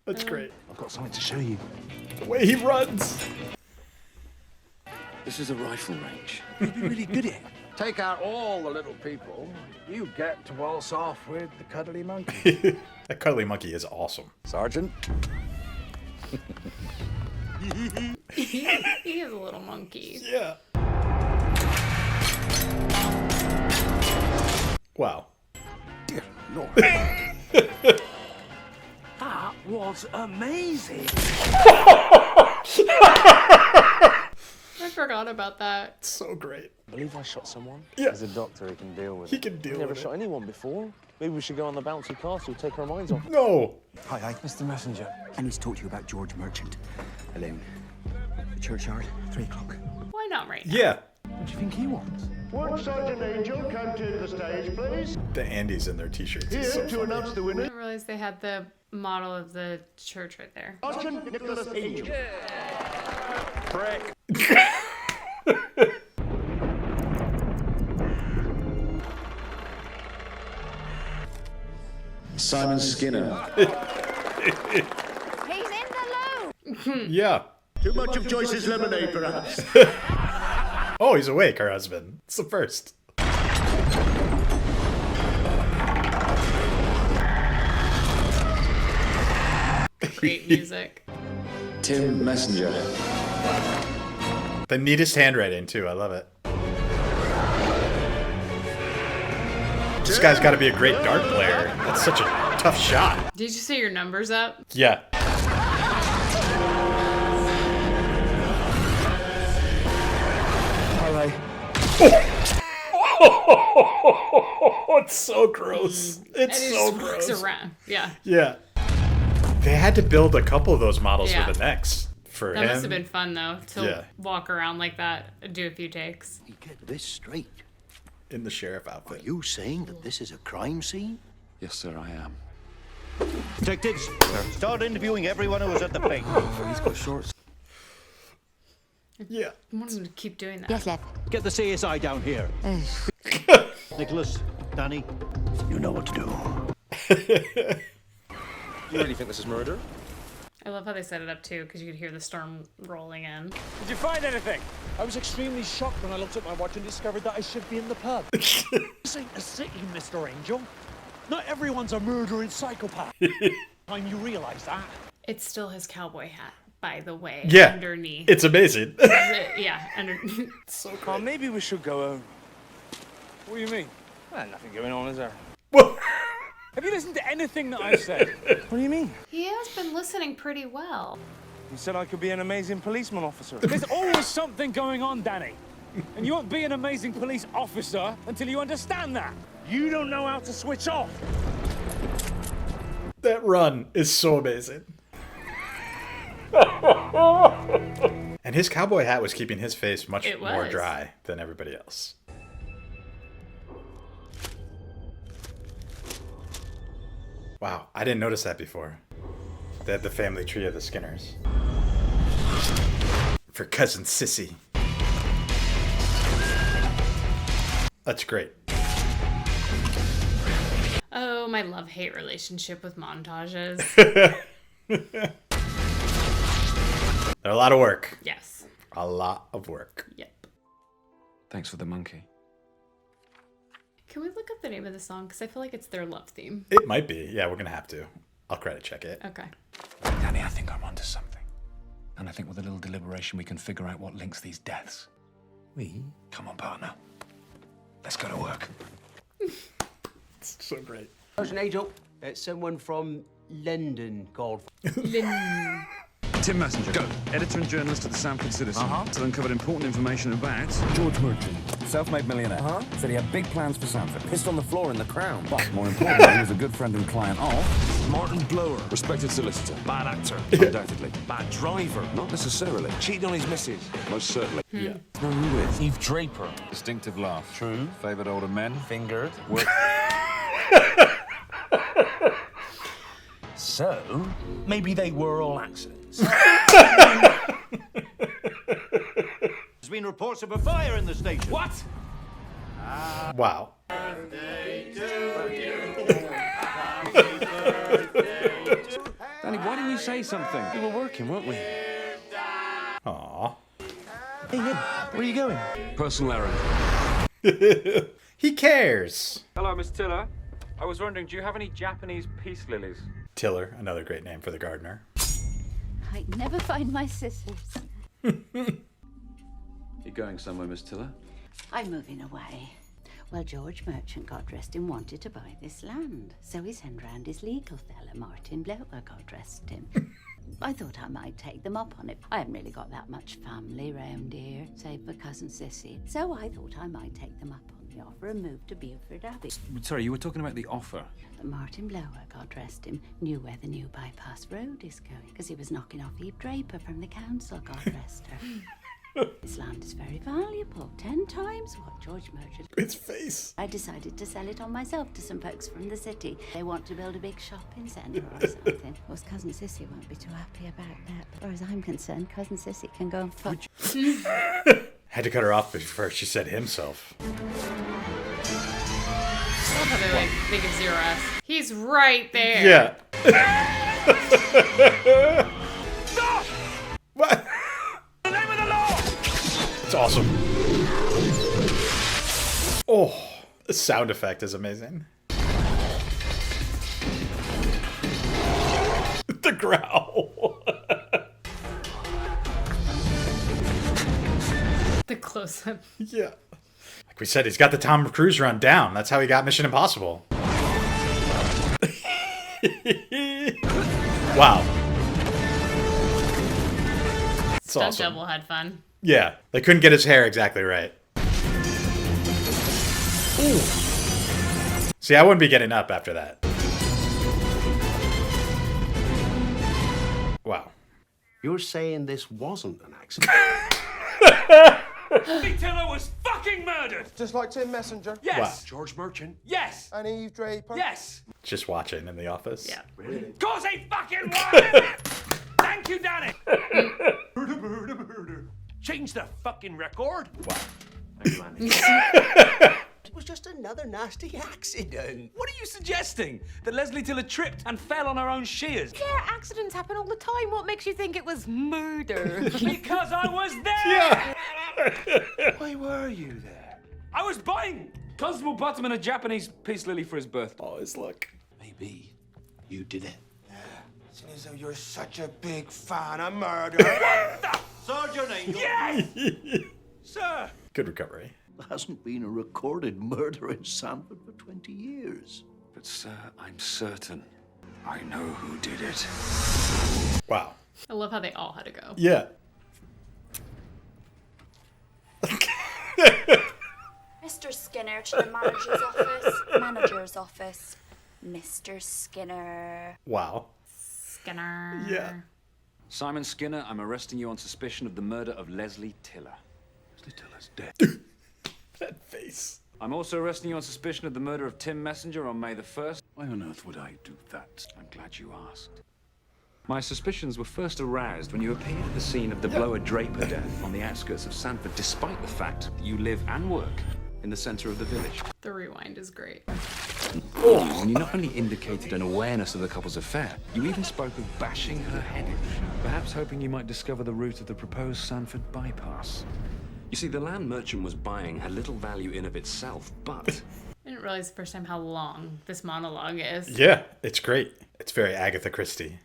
That's great. I've got something to show you. The way he runs. This is a rifle range. You'd be really good at it. Take out all the little people, you get to waltz off with the cuddly monkey. That cuddly monkey is awesome. Sergeant? He is a little monkey. Yeah. Wow. Dear Lord. That was amazing. I forgot about that. So great. I believe I shot someone. Yeah. As a doctor, he can deal with He it. can deal I've never with it. shot anyone before. Maybe we should go on the bouncy castle, take our minds off. No. Hi, Mr. Messenger. I need to talk to you about George Merchant. Alone. The churchyard, 3 o'clock. Why not right now? Yeah. What do you think he wants? Would Sergeant Angel come to the stage, please? The Andes in their t-shirts. is so Here to funny. announce the I winner, didn't realize they had the model of the church right there. Sergeant Nicholas Angel. Prick. Simon Skinner. He's in the loo. Yeah. Too much of Joyce's lemonade, perhaps. Oh, he's awake, her husband. It's the first. Great music. Tim Messenger. The neatest handwriting, too. I love it. This guy's got to be a great dart player. That's such a tough shot. Did you say your numbers up? Yeah. All right. Oh, it's so gross. It's And he so just walks gross. around. Yeah. Yeah. They had to build a couple of those models Yeah. for the necks. For That him. must have been fun though to Yeah. walk around like that and do a few takes. You get this straight. In the sheriff outfit. Are you saying that this is a crime scene? Yes, sir, I am. Detectives, start interviewing everyone who was at the bank. He's got shorts. Yeah. I want him to keep doing that. Yes, lad. Get the CSI down here. Nicholas, Danny, you know what to do. You really think this is murder? I love how they set it up too, because you could hear the storm rolling in. Did you find anything? I was extremely shocked when I looked at my watch and discovered that I should be in the pub. This ain't a city, Mr. Angel. Not everyone's a murdering psychopath. Time you realize that. It's still his cowboy hat, by the way. Yeah. Underneath. It's amazing. Yeah, under. So Oh, great. maybe we should go home. What do you mean? Well, nothing going on, is there? Have you listened to anything that I've said? What do you mean? He has been listening pretty well. You said I could be an amazing policeman officer. There's always something going on, Danny. And you won't be an amazing police officer until you understand that. You don't know how to switch off. That run is so amazing. And his cowboy hat was keeping his face much It more was. dry than everybody else. Wow, I didn't notice that before. They had the family tree of the Skinners. For cousin Sissy. That's great. Oh, my love-hate relationship with montages. They're a lot of work. Yes. A lot of work. Yep. Thanks for the monkey. Can we look up the name of the song? Because I feel like it's their love theme. It might be. Yeah, we're going to have to. I'll credit check it. Okay. Danny, I think I'm onto something. And I think with a little deliberation, we can figure out what links these deaths. We? Come on, partner. Let's go to work. It's so great. There's an angel. It's someone from London called. Tim Messenger, go. Editor and journalist at the Sanford Citizen. Has uncovered important information about George Merchant. Self-made millionaire. Said he had big plans for Sanford. Pissed on the floor in the Crown. But more importantly, he was a good friend and client of Martin Blower. Respected solicitor. Bad actor. Undoubtedly. Bad driver. Not necessarily. Cheated on his missus. Most certainly. Yeah. No, who is? Eve Draper. Distinctive laugh. True. Favoured older men. Fingered. Work. So, maybe they were all accidents. There's been reports of a fire in the station. What? Wow. Danny, why didn't you say something? We were working, weren't we? Aww. Hey, Ned, where are you going? Personal errand. He cares. Hello, Miss Tiller. I was wondering, do you have any Japanese peace lilies? Tiller, another great name for the gardener. I never find my scissors. You going somewhere, Miss Tiller? I'm moving away. Well, George Merchant, God rest him, wanted to buy this land. So he sent round his legal fella, Martin Blower, God rest him. I thought I might take them up on it. I haven't really got that much family round here, save for cousin Sissy. So I thought I might take them up on the offer and move to Beaufort Abbey. Sorry, you were talking about the offer. But Martin Blower, God rest him, knew where the new bypass road is going, because he was knocking off Eve Draper from the council, God rest her. This land is very valuable, 10 times what George Merchant. Its face. I decided to sell it on myself to some folks from the city. They want to build a big shopping centre or something. Of course, cousin Sissy won't be too happy about that. But as far as I'm concerned, cousin Sissy can go and fuck. Had to cut her off before she said himself. I love how they like think of Zero S. He's right there. Yeah. What? It's awesome. Oh, the sound effect is amazing. The growl. The close-up. Yeah. Like we said, he's got the Tom Cruise run down. That's how he got Mission Impossible. Wow. It's Stunt awesome. double had fun. Yeah, they couldn't get his hair exactly right. Ooh. See, I wouldn't be getting up after that. Wow. You're saying this wasn't an accident? Tiller was fucking murdered! Just like Tim Messenger? Yes! Wow. George Merchant? Yes! And Eve Draper? Yes! Just watching in the office. Yeah. Really? Cause he fucking was! Thank you, Danny! Murder, murder, murder. Change the fucking record. Wow. Thank you, Andy. It was just another nasty accident. What are you suggesting? That Leslie Tiller tripped and fell on her own shears? Yeah, accidents happen all the time. What makes you think it was murder? Because I was there! Yeah. Why were you there? I was buying Constable Bottom and a Japanese peace lily for his birthday. Oh, his look. Maybe you did it. Seeing as though you're such a big fan of murder. What the? Sergeant Angel! Yes! Sir! Good recovery. There hasn't been a recorded murder in Sanford for 20 years. But, sir, I'm certain I know who did it. Wow. I love how they all had to go. Yeah. Mr. Skinner to the manager's office. Manager's office. Mr. Skinner. Wow. Skinner. Yeah. Simon Skinner, I'm arresting you on suspicion of the murder of Leslie Tiller. Leslie Tiller's dead. That face. I'm also arresting you on suspicion of the murder of Tim Messenger on May the 1st. Why on earth would I do that? I'm glad you asked. My suspicions were first aroused when you appeared at the scene of the Blower Draper death on the outskirts of Sanford, despite the fact that you live and work in the center of the village. The rewind is great. And you not only indicated an awareness of the couple's affair, you even spoke of bashing her head in, perhaps hoping you might discover the route of the proposed Sanford bypass. You see, the land merchant was buying had little value in of itself, but... I didn't realize the first time how long this monologue is. Yeah, it's great. It's very Agatha Christie.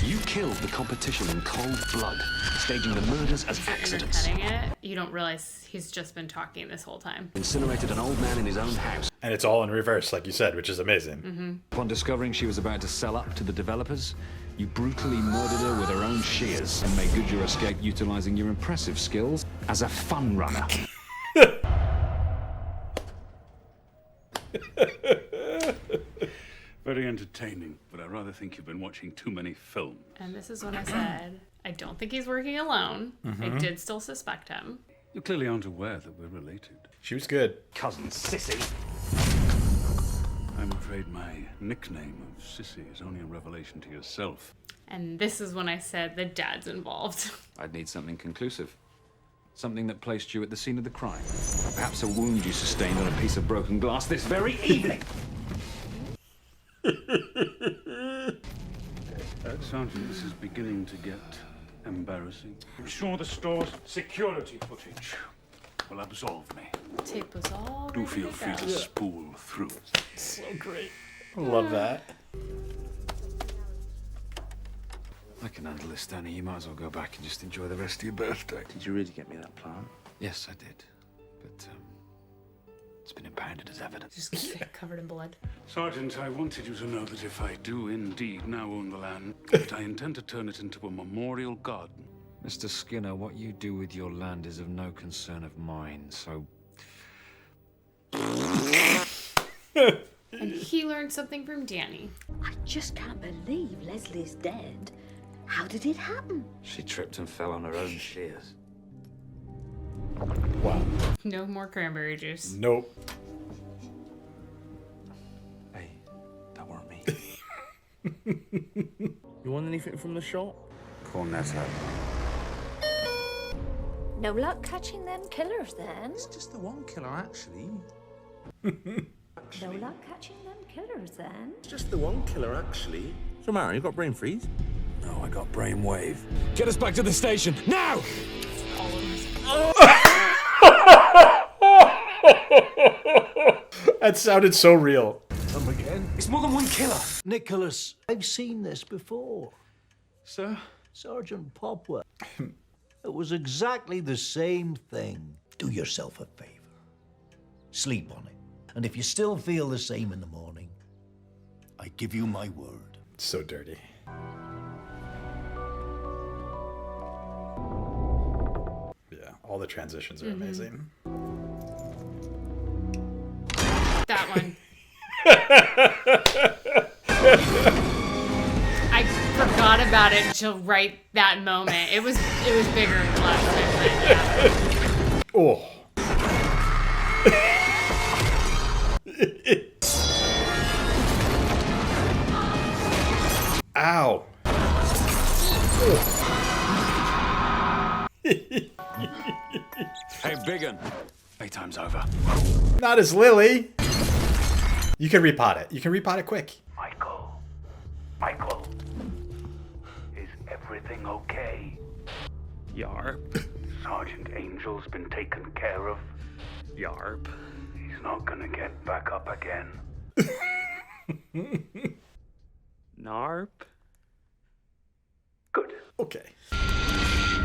You killed the competition in cold blood, staging the murders as accidents. You're cutting it, you don't realize he's just been talking this whole time. Incinerated an old man in his own house. And it's all in reverse, like you said, which is amazing. Upon discovering she was about to sell up to the developers, you brutally murdered her with her own shears and made good your escape utilizing your impressive skills as a fun runner. Very entertaining, but I rather think you've been watching too many films. And this is when I said, I don't think he's working alone. I did still suspect him. You clearly aren't aware that we're related. She was good. Cousin Sissy. I'm afraid my nickname of Sissy is only a revelation to yourself. And this is when I said the dad's involved. I'd need something conclusive. Something that placed you at the scene of the crime. Perhaps a wound you sustained on a piece of broken glass this very evening. Sergeant, this is beginning to get embarrassing. I'm sure the store's security footage will absolve me. Tape was all Do ready feel to free go. to spool through. So great. Love that. I can handle this, Danny. You might as well go back and just enjoy the rest of your birthday. Did you really get me that plant? Yes, I did. But, it's been impounded as evidence. Just covered in blood. Sergeant, I wanted you to know that if I do indeed now own the land, that I intend to turn it into a memorial garden. Mr. Skinner, what you do with your land is of no concern of mine, so... And he learned something from Danny. I just can't believe Leslie's dead. How did it happen? She tripped and fell on her own shears. Wow. No more cranberry juice. Nope. Hey, that weren't me. You want anything from the shop? Cornetto. No luck catching them killers then? It's just the one killer, actually. No luck catching them killers then? It's just the one killer, actually. What's the matter? You got brain freeze? No, I got brainwave. Get us back to the station, now! That sounded so real. Come again? It's more than one killer. Nicholas, I've seen this before. Sir? Sergeant Popwell. It was exactly the same thing. Do yourself a favor. Sleep on it. And if you still feel the same in the morning, I give you my word. So dirty. Yeah, all the transitions are amazing. That one. I forgot about it until right that moment. It was bigger than the last time, but yeah. Oh. Ow. Hey, Biggin. Playtime's over. Not as Lily. You can repot it. You can repot it quick. Michael. Is everything okay? Yarp. Sergeant Angel's been taken care of. Yarp. He's not gonna get back up again. Narp. Good. Okay.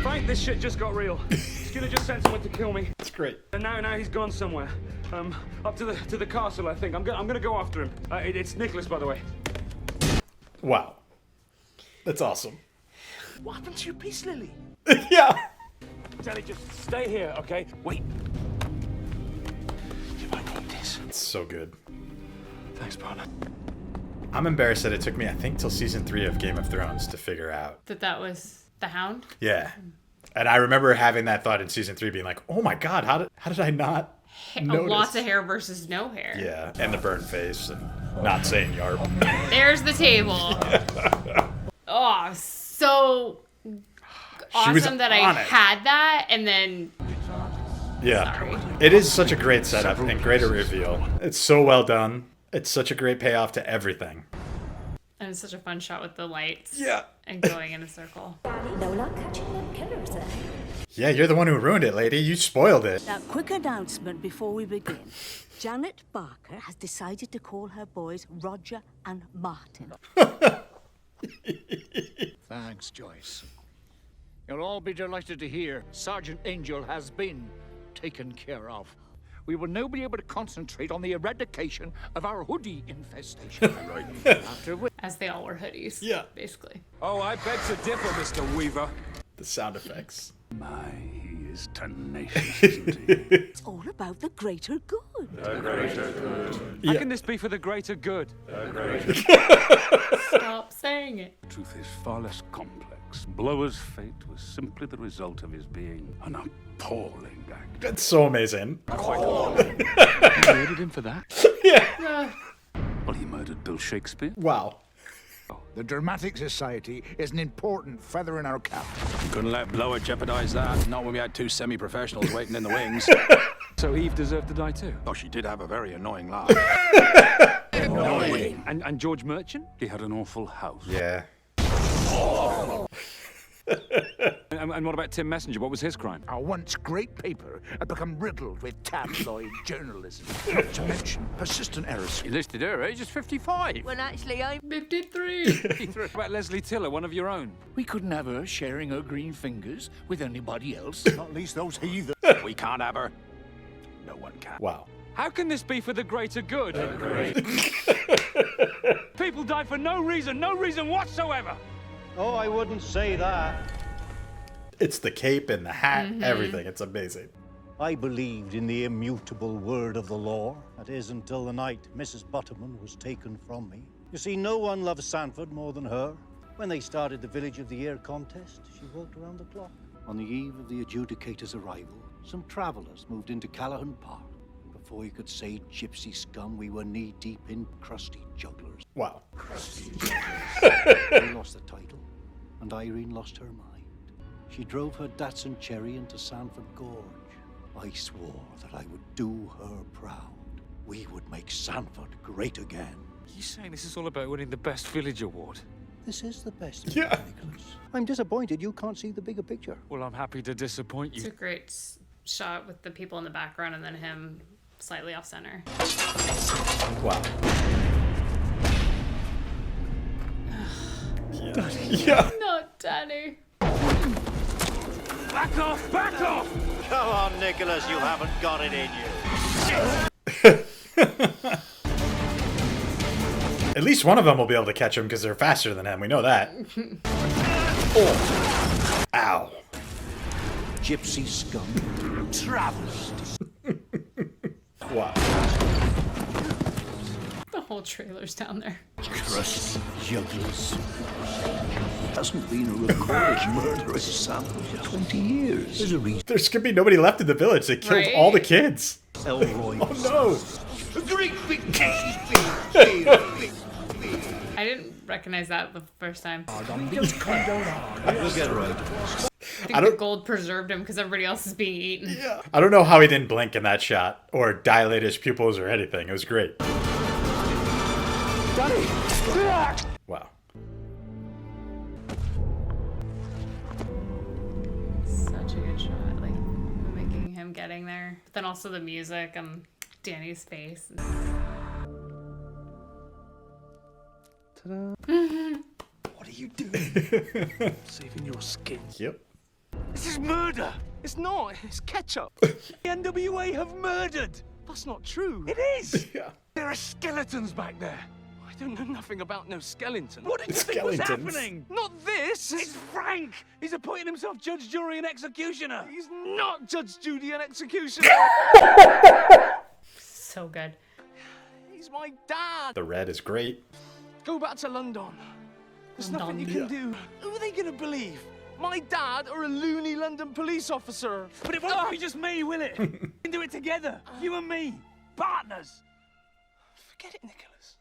Frank, this shit just got real. Skinner just sent someone to kill me. That's great. And now he's gone somewhere. Up to the castle, I think. I'm gonna go after him. It's Nicholas, by the way. Wow. That's awesome. What happened to your peace lily? Yeah. Danny, just stay here, okay? Wait. You might need this. It's so good. Thanks, partner. I'm embarrassed that it took me, I think, till season 3 of Game of Thrones to figure out. That was the Hound? Yeah. And I remember having that thought in season 3 being like, oh my God, how did I not notice? Lots of hair versus no hair. Yeah, and the burnt face and not saying yarp. There's the table. Oh, so She was awesome that I on it. had that, and then Yeah. Sorry. It is such a great setup and great a reveal. It's so well done. It's such a great payoff to everything. And it's such a fun shot with the lights. Yeah. And going in a circle. No luck catching them killers then. Yeah, you're the one who ruined it, lady. You spoiled it. Now, quick announcement before we begin. Janet Barker has decided to call her boys Roger and Martin. Thanks, Joyce. You'll all be delighted to hear Sergeant Angel has been taken care of. We will now be able to concentrate on the eradication of our hoodie infestation. After which... As they all wear hoodies. Yeah. Basically. Oh, I beg to differ, Mr. Weaver. The sound effects. My, he is tenacious, isn't he? It's all about the greater good. The greater good. How can this be for the greater good? The greater Stop saying it. Truth is far less complex. Blower's fate was simply the result of his being an appalling act. That's so amazing. Quite appalling. You murdered him for that? Yeah. Well, he murdered Bill Shakespeare. Wow. The Dramatic Society is an important feather in our cap. Couldn't let Blower jeopardize that. Not when we had two semi-professionals waiting in the wings. So Eve deserved to die too? Oh, she did have a very annoying laugh. Annoying. And George Merchant? He had an awful house. Yeah. And what about Tim Messenger? What was his crime? Our once great paper had become riddled with tabloid journalism. Not to mention persistent errors. You listed her age as 55. Well, actually, I'm 53. 53. What about Leslie Tiller, one of your own? We couldn't have her sharing her green fingers with anybody else. Not least those heathens. We can't have her. No one can. Wow. How can this be for the greater good? People die for no reason whatsoever. Oh, I wouldn't say that. It's the cape and the hat, everything. It's amazing. I believed in the immutable word of the law. That is, until the night Mrs. Butterman was taken from me. You see, no one loves Sanford more than her. When they started the Village of the Year contest, she worked around the clock. On the eve of the adjudicator's arrival, some travellers moved into Callahan Park. Before you could say gypsy scum, we were knee-deep in crusty jugglers. Wow. We lost the title, and Irene lost her mind. She drove her Datsun Cherry into Sanford Gorge. I swore that I would do her proud. We would make Sanford great again. You saying this is all about winning the Best Village Award? This is the best, Yeah. Nicholas. I'm disappointed you can't see the bigger picture. Well, I'm happy to disappoint It's you. a great shot with the people in the background and then him slightly off center. Wow. Yeah. Not Danny. Back off! Back off! Come on, Nicholas, you haven't got it in you. At least one of them will be able to catch him because they're faster than him. We know that. Oh. Ow. Gypsy scum. Travels. Wow. The whole trailer's down there. Crusty jugglers. Hasn't been a recorded murder in Sanford for 20 years. There's a reason. There's gonna be nobody left in the village. They killed Right? all the kids. Elroy. Oh no. A great big I didn't recognize that the first time. We'll get right. I think the gold preserved him because everybody else is being eaten. Yeah. I don't know how he didn't blink in that shot or dilate his pupils or anything. It was great. Wow. Such a good shot, like making him getting there. But then also the music and Danny's face. Ta-da. What are you doing? Saving your skin. Yep. This is murder! It's not, it's ketchup. The NWA have murdered! That's not true. It is! Yeah. There are skeletons back there. I don't know nothing about no skeletons. What did you think was happening? Not this! It's Frank! He's appointing himself judge, jury, and executioner! He's not judge, jury, and executioner! So good. He's my dad! The red is great. Go back to London. There's nothing you can do. Who are they gonna believe? My dad or a loony London police officer? But it won't be just me, will it? We can do it together. You and me. Partners. Forget it, Nicholas.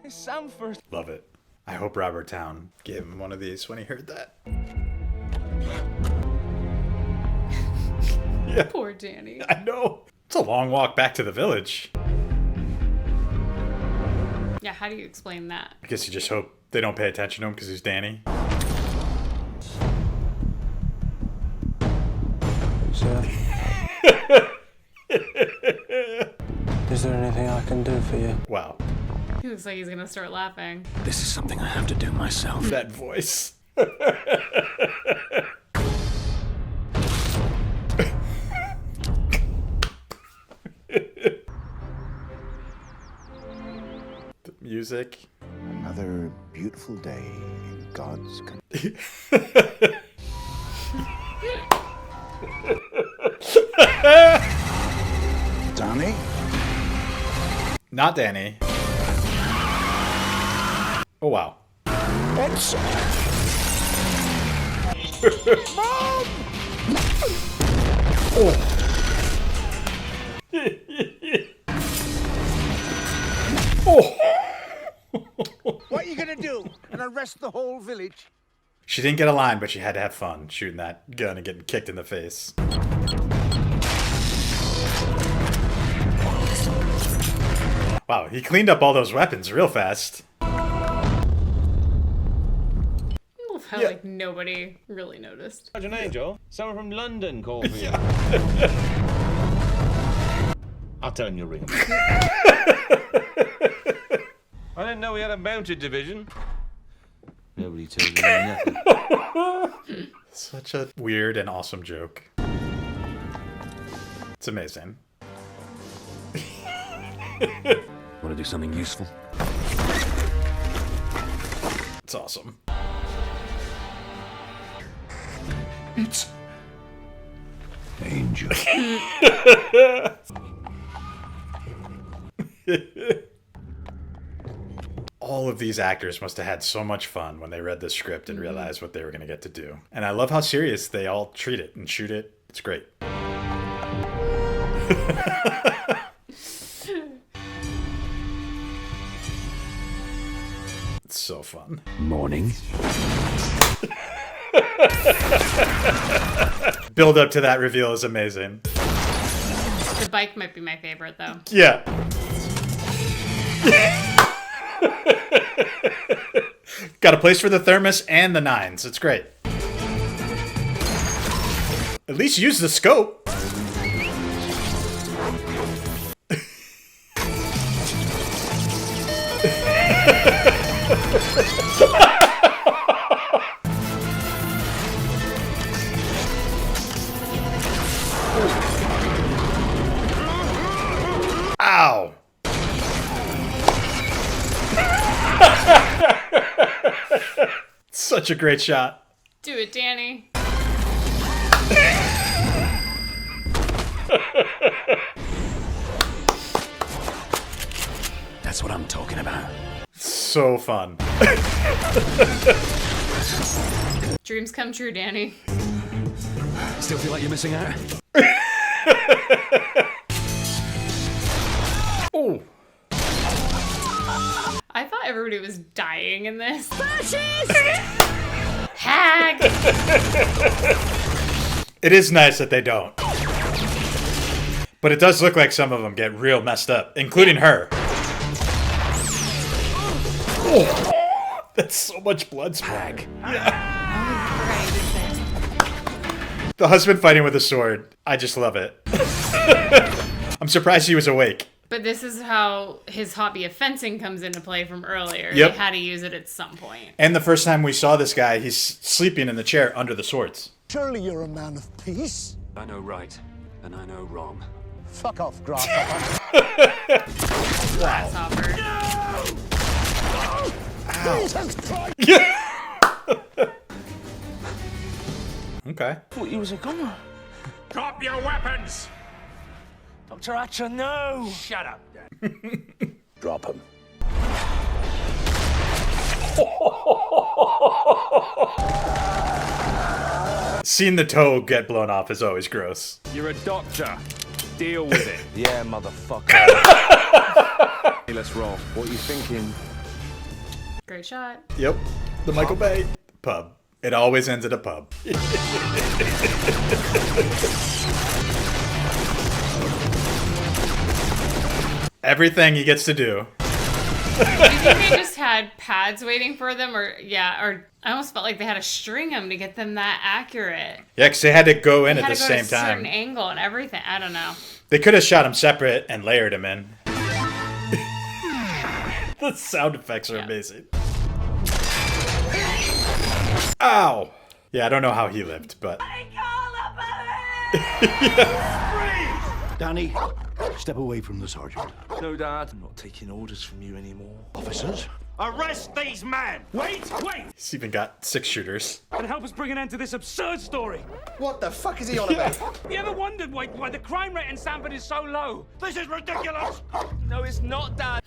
It's Sanford. Love it. I hope Robert Towne gave him one of these when he heard that. Poor Danny. I know. It's a long walk back to the village. Yeah, how do you explain that? I guess you just hope they don't pay attention to him because he's Danny. Is there anything I can do for you? Wow. He looks like he's gonna start laughing. This is something I have to do myself. That voice. The music. Another beautiful day in God's country. Danny? Not Danny. Oh, wow. It's... Mom! Oh. Oh. What are you gonna do? And arrest the whole village? She didn't get a line, but she had to have fun shooting that gun and getting kicked in the face. Wow, he cleaned up all those weapons real fast. I love how like nobody really noticed. Sergeant Angel, someone from London called for you. I'll tell him you'll ring him. I didn't know we had a mounted division. Nobody told me nothing. Such a weird and awesome joke. It's amazing. Want to do something useful? It's awesome. It's... Angel. All of these actors must have had so much fun when they read the script and realized what they were going to get to do. And I love how serious they all treat it and shoot it. It's great. It's so fun. Morning. Build up to that reveal is amazing. The bike might be my favorite though. Yeah. Got a place for the thermos and the nines. It's great. At least use the scope. Ow. Such a great shot. Do it, Danny. That's what I'm talking about. So fun. Dreams come true, Danny. Still feel like you're missing out? Oh. I thought everybody was dying in this. Hag! It is nice that they don't. But it does look like some of them get real messed up, including her. Oh, that's so much blood spag. Yeah. The husband fighting with a sword. I just love it. I'm surprised he was awake. But this is how his hobby of fencing comes into play from earlier. Yep. They had to use it at some point. And the first time we saw this guy, he's sleeping in the chair under the swords. Surely you're a man of peace? I know right, and I know wrong. Fuck off, grasshopper. Grasshopper. Jesus Christ! Okay. Thought you was a goner. Drop your weapons! Dr. Hatcher, no! Shut up, Dan. Drop him. Seeing the toe get blown off is always gross. You're a doctor. Deal with it. Yeah, motherfucker. Hey, let's roll. What are you thinking? Great shot. Yep. The Michael Bay pub. It always ends at a pub. Everything he gets to do. Do you think they just had pads waiting for them, or I almost felt like they had to string them to get them that accurate. Yeah, because they had to go in They at had the to go same to a certain time. angle and everything. I don't know. They could have shot him separate and layered him in. The sound effects are amazing. Ow! Yeah, I don't know how he lived, but... Danny, step away from the sergeant. No, Dad. I'm not taking orders from you anymore. Officers, Arrest these men! Wait! He's even got 6 shooters. And help us bring an end to this absurd story! What the fuck is he on about? You ever wondered why the crime rate in Sanford is so low? This is ridiculous! No, it's not, Dad.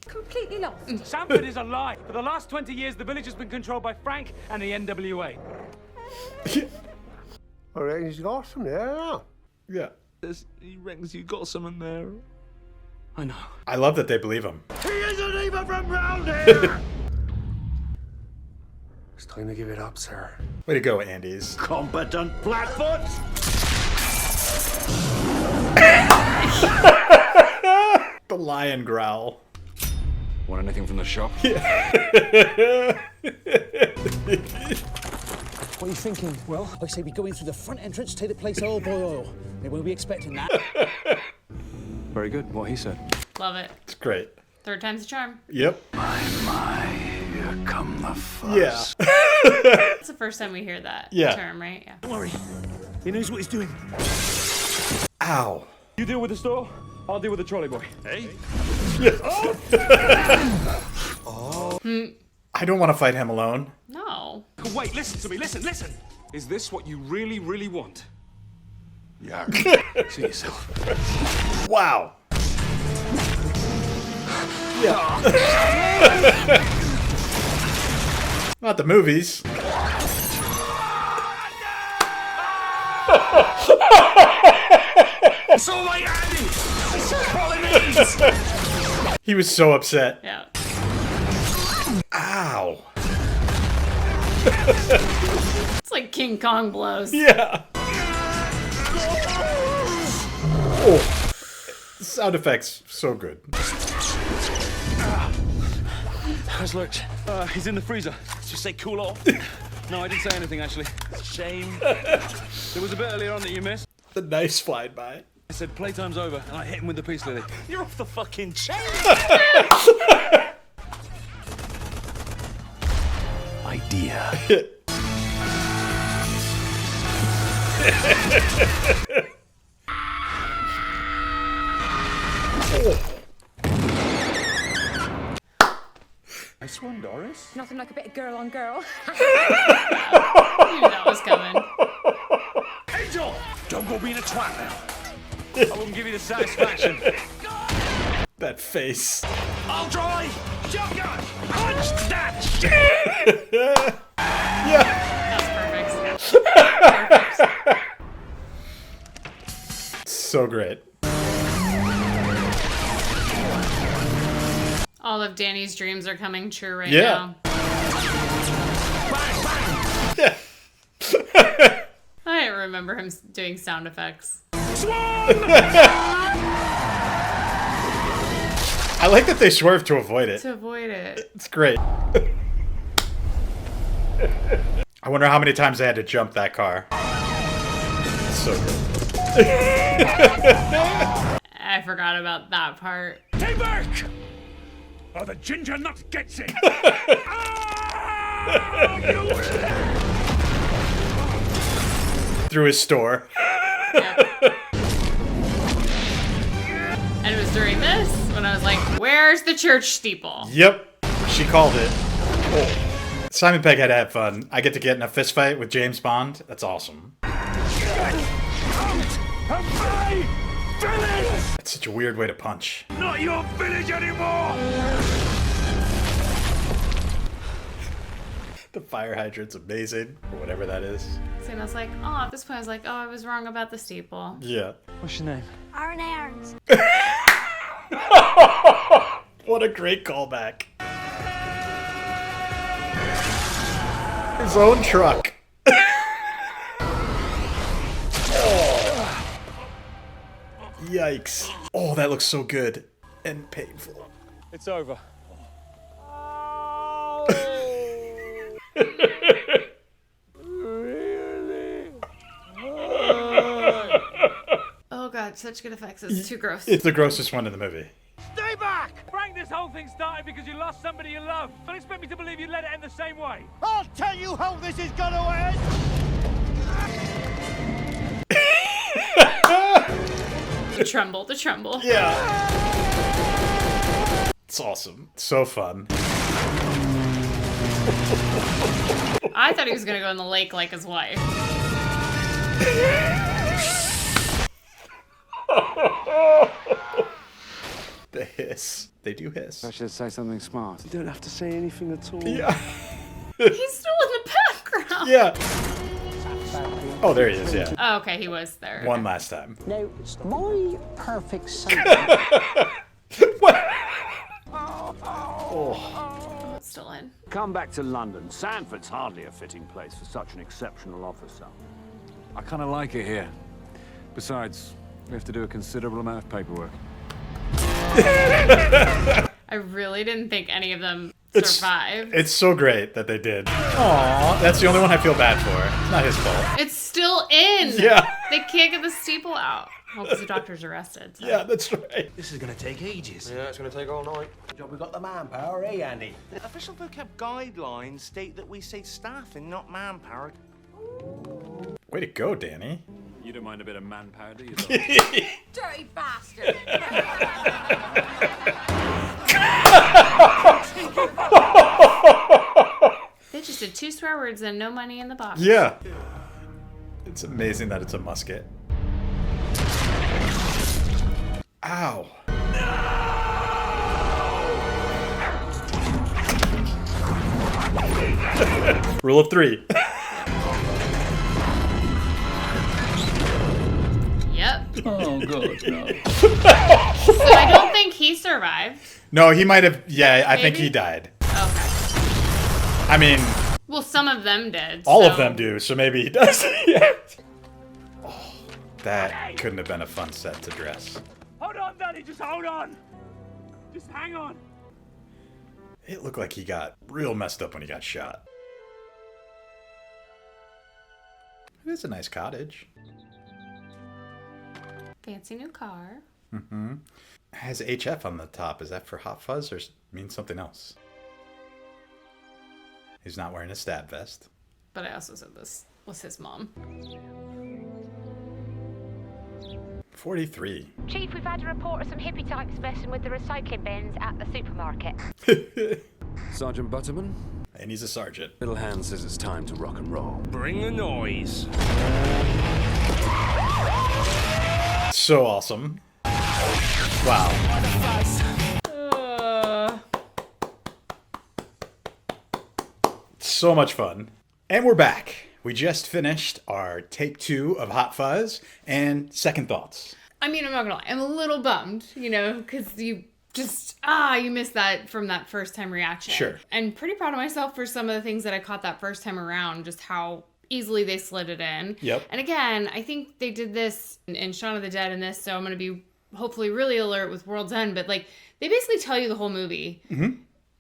Completely lost. Sanford is a lie. For the last 20 years, the village has been controlled by Frank and the NWA. I reckon he's got some there now. Yeah. He reckons you got something there. I know. I love that they believe him. He isn't even from round here! It's time to give it up, sir. Way to go, Andes. Competent flatfoot! The lion growl. Want anything from the shop? What are you thinking? Well, I say we go in through the front entrance, take the place oil by oil. They won't be expecting that. Very good, what he said. Love it. It's great. Third time's a charm. Yep. Here come the fuzz. Yeah. It's the first time we hear that Yeah. term, right? Yeah. Don't worry. He knows what he's doing. Ow. You deal with the store, I'll deal with the trolley boy. Hey? I don't want to fight him alone. No. Wait, listen to me, listen. Is this what you really, really want? Yeah. See yourself. Wow. Yeah. Not the movies. It's all right, Andy! It's Polynese! He was so upset. Yeah. Ow. It's like King Kong blows. Yeah. Oh. Sound effects, so good. How's Lurch? He's in the freezer. Did you say cool off? No, I didn't say anything, actually. Shame. There was a bit earlier on that you missed. The knife flying by. I said playtime's over, and I hit him with the peace lily. You're off the fucking chain! Idea. Nice one, Doris. Nothing like a bit of girl on girl. You knew that was coming. Angel! Don't go being a twat now. I wouldn't give you the satisfaction. That face. I'll try! Shotgun! Punch that shit! Yeah. That's perfect. So great. All of Danny's dreams are coming true right Yeah. now. I didn't remember him doing sound effects. I like that they swerve to avoid it. To avoid it. It's great. I wonder how many times they had to jump that car. It's so good. I forgot about that part. Stay back! Or the ginger nut gets it! Through his store. And it was during this when I was like, where's the church steeple? Yep. She called it. Oh. Simon Pegg had to have fun. I get to get in a fist fight with James Bond. That's awesome. That's such a weird way to punch. Not your village anymore! The fire hydrant's amazing, or whatever that is. So I was like, oh, at this point I was like, oh, I was wrong about the steeple. Yeah. What's your name? Aaron Aarons. What a great callback. His own truck. Yikes. Oh, that looks so good and painful. It's over. Oh god, such good effects. It's too gross. It's the grossest one in the movie. Stay back! Frank, this whole thing started because you lost somebody you love. Don't expect me to believe you'd let it end the same way. I'll tell you how this is gonna end! The tremble, the tremble. Yeah. It's awesome. So fun. I thought he was gonna go in the lake like his wife. The hiss. They do hiss. I should say something smart. You don't have to say anything at all. Yeah. He's still in the background. Yeah. Oh, there he is, yeah. Oh, okay, he was there. One last time. Now, my perfect son. Oh, it's still in. Come back to London. Sanford's hardly a fitting place for such an exceptional officer. I kind of like it here. Besides, we have to do a considerable amount of paperwork. I really didn't think any of them survived. It's so great that they did. Aww, that's the only one I feel bad for. It's not his fault. It's still in. Yeah. They can't get the steeple out. Well, because the doctor's arrested. So. Yeah, that's right. This is going to take ages. Yeah, it's going to take all night. Job we got the manpower, eh, Andy? The official vocab guidelines state that we say staffing, not manpower. Way to go, Danny. You don't mind a bit of manpower, do you? Dirty bastard. They just did 2 swear words and no money in the box. Yeah. It's amazing that it's a musket. Ow. Rule of 3. Yep. Oh, God, no. So I don't think he survived. No, he might have. Yeah, I think Maybe? he died. Okay. I mean, Well, some of them did. all so. of them do, so maybe he does. Yeah. Oh, that couldn't have been a fun set to dress. Hold on, Daddy, just hold on. Just hang on. It looked like he got real messed up when he got shot. It is a nice cottage. Fancy new car. Mm-hmm. It has HF on the top. Is that for HotFuzz or means something else? He's not wearing a stab vest. But I also said this was his mom. 43. Chief, we've had a report of some hippie types messing with the recycling bins at the supermarket. Sergeant Butterman? And he's a sergeant. Little Hand says it's time to rock and roll. Bring the noise. So awesome. Wow. So much fun. And we're back. We just finished our take 2 of HotFuzz and second thoughts. I mean, I'm not gonna lie. I'm a little bummed, because you just, you missed that from that first time reaction. Sure. And pretty proud of myself for some of the things that I caught that first time around, just how easily they slid it in. Yep. And again, I think they did this in Shaun of the Dead in this, so I'm going to be hopefully really alert with World's End, but they basically tell you the whole movie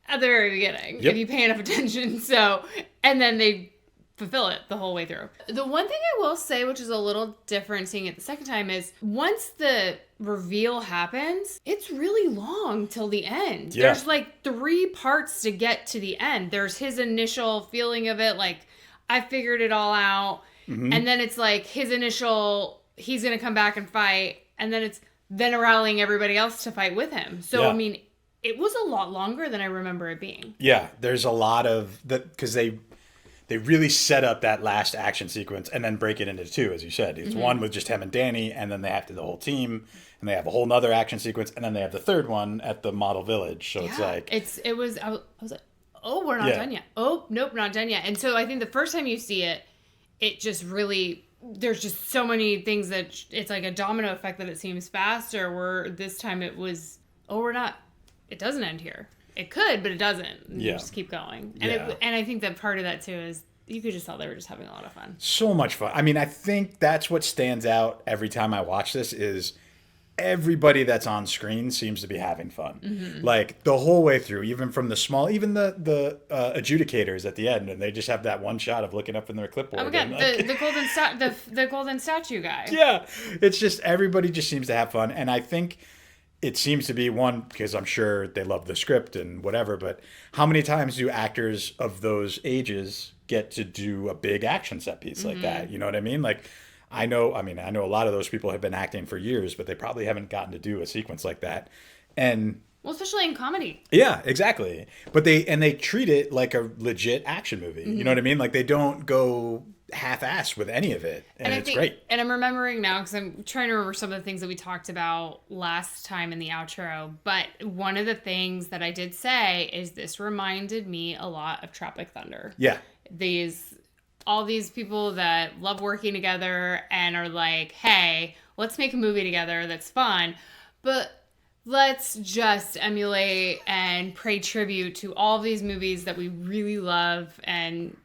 at the very beginning, if you pay enough attention. So, and then they fulfill it the whole way through. The one thing I will say, which is a little different seeing it the second time, is once the reveal happens, it's really long till the end. Yeah. There's 3 parts to get to the end. There's his initial feeling of it, I figured it all out. Mm-hmm. And then it's his initial, he's going to come back and fight. And then it's then rallying everybody else to fight with him. So, Yeah. I mean, it was a lot longer than I remember it being. Yeah, there's a lot of that because they really set up that last action sequence and then break it into 2, as you said. It's one with just him and Danny, and then they have the whole team, and they have a whole nother action sequence, and then they have the third one at the model village. So it's I was like, oh, we're not done yet. Oh, nope, not done yet. And so I think the first time you see it, it just really, there's just so many things that it's like a domino effect that it seems faster, where this time it was, it doesn't end here. It could, but it doesn't. You just keep going. And and I think that part of that too is you could just tell they were just having a lot of fun. So much fun. I mean, I think that's what stands out every time I watch this is everybody that's on screen seems to be having fun. Mhm. Like the whole way through, even from the small, even the adjudicators at the end, and they just have that one shot of looking up in their clipboard. Oh my god, and, like, the golden statue guy. yeah, it's just everybody just seems to have fun, and I think it seems to be one because I'm sure they love the script and whatever. But how many times do actors of those ages get to do a big action set piece like that? You know what I mean? Like, I know a lot of those people have been acting for years, but they probably haven't gotten to do a sequence like that. And Well, especially in comedy. yeah, exactly. But they treat it like a legit action movie. You know what I mean? Like they don't go half-assed with any of it, and it's great. And I'm remembering now because I'm trying to remember some of the things that we talked about last time in the outro. But one of the things that I did say is this reminded me a lot of Tropic Thunder. Yeah. All these people that love working together and are like, hey, let's make a movie together that's fun, but let's just emulate and pay tribute to all of these movies that we really love. And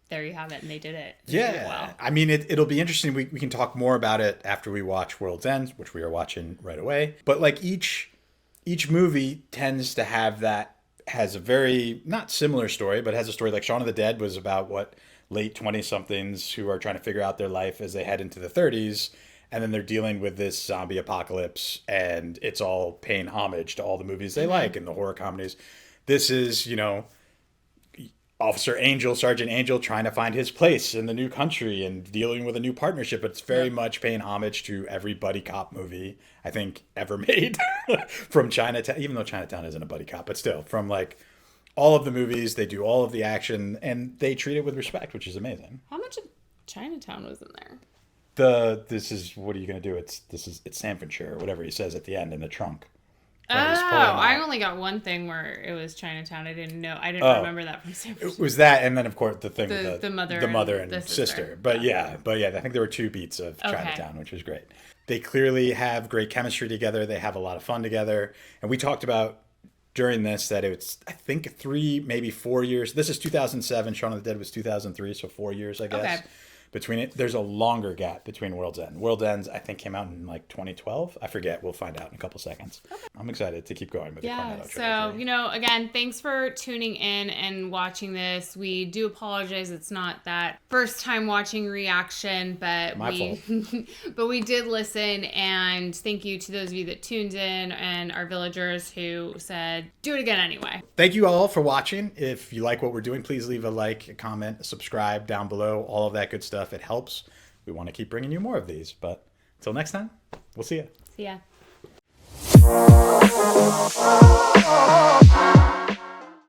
there you have it. And they did it. They did it well. I mean, it'll be interesting. We can talk more about it after we watch World's End, which we are watching right away. But like each movie tends to has a very, not similar story, but has a story. Like Shaun of the Dead was about late 20-somethings who are trying to figure out their life as they head into the 30s. And then they're dealing with this zombie apocalypse, and it's all paying homage to all the movies they like and the horror comedies. This is, Officer Angel, Sergeant Angel trying to find his place in the new country and dealing with a new partnership. But it's very much paying homage to every buddy cop movie I think ever made from Chinatown, even though Chinatown isn't a buddy cop, but still from like all of the movies. They do all of the action and they treat it with respect, which is amazing. How much of Chinatown was in there? This is, what are you going to do? It's Sanfordshire or whatever he says at the end in the trunk. Oh, I only got one thing where it was Chinatown. I didn't remember that from San Francisco. It was that, and then of course the thing with the mother and the sister. But yeah, I think there were 2 beats of Chinatown, which was great. They clearly have great chemistry together. They have a lot of fun together, and we talked about during this that it's, I think, 3, maybe 4 years. This is 2007. Shaun of the Dead was 2003, so 4 years, I guess. Okay. Between it, there's a longer gap between World's End. World's End, I think, came out in like 2012. I forget. We'll find out in a couple seconds. Okay. I'm excited to keep going with the Cornetto Trilogy. So, again, thanks for tuning in and watching this. We do apologize. It's not that first time watching reaction, but but we did listen, and thank you to those of you that tuned in and our villagers who said, do it again anyway. Thank you all for watching. If you like what we're doing, please leave a like, a comment, a subscribe down below, all of that good stuff. It helps. We want to keep bringing you more of these. But until next time, we'll see you. See ya.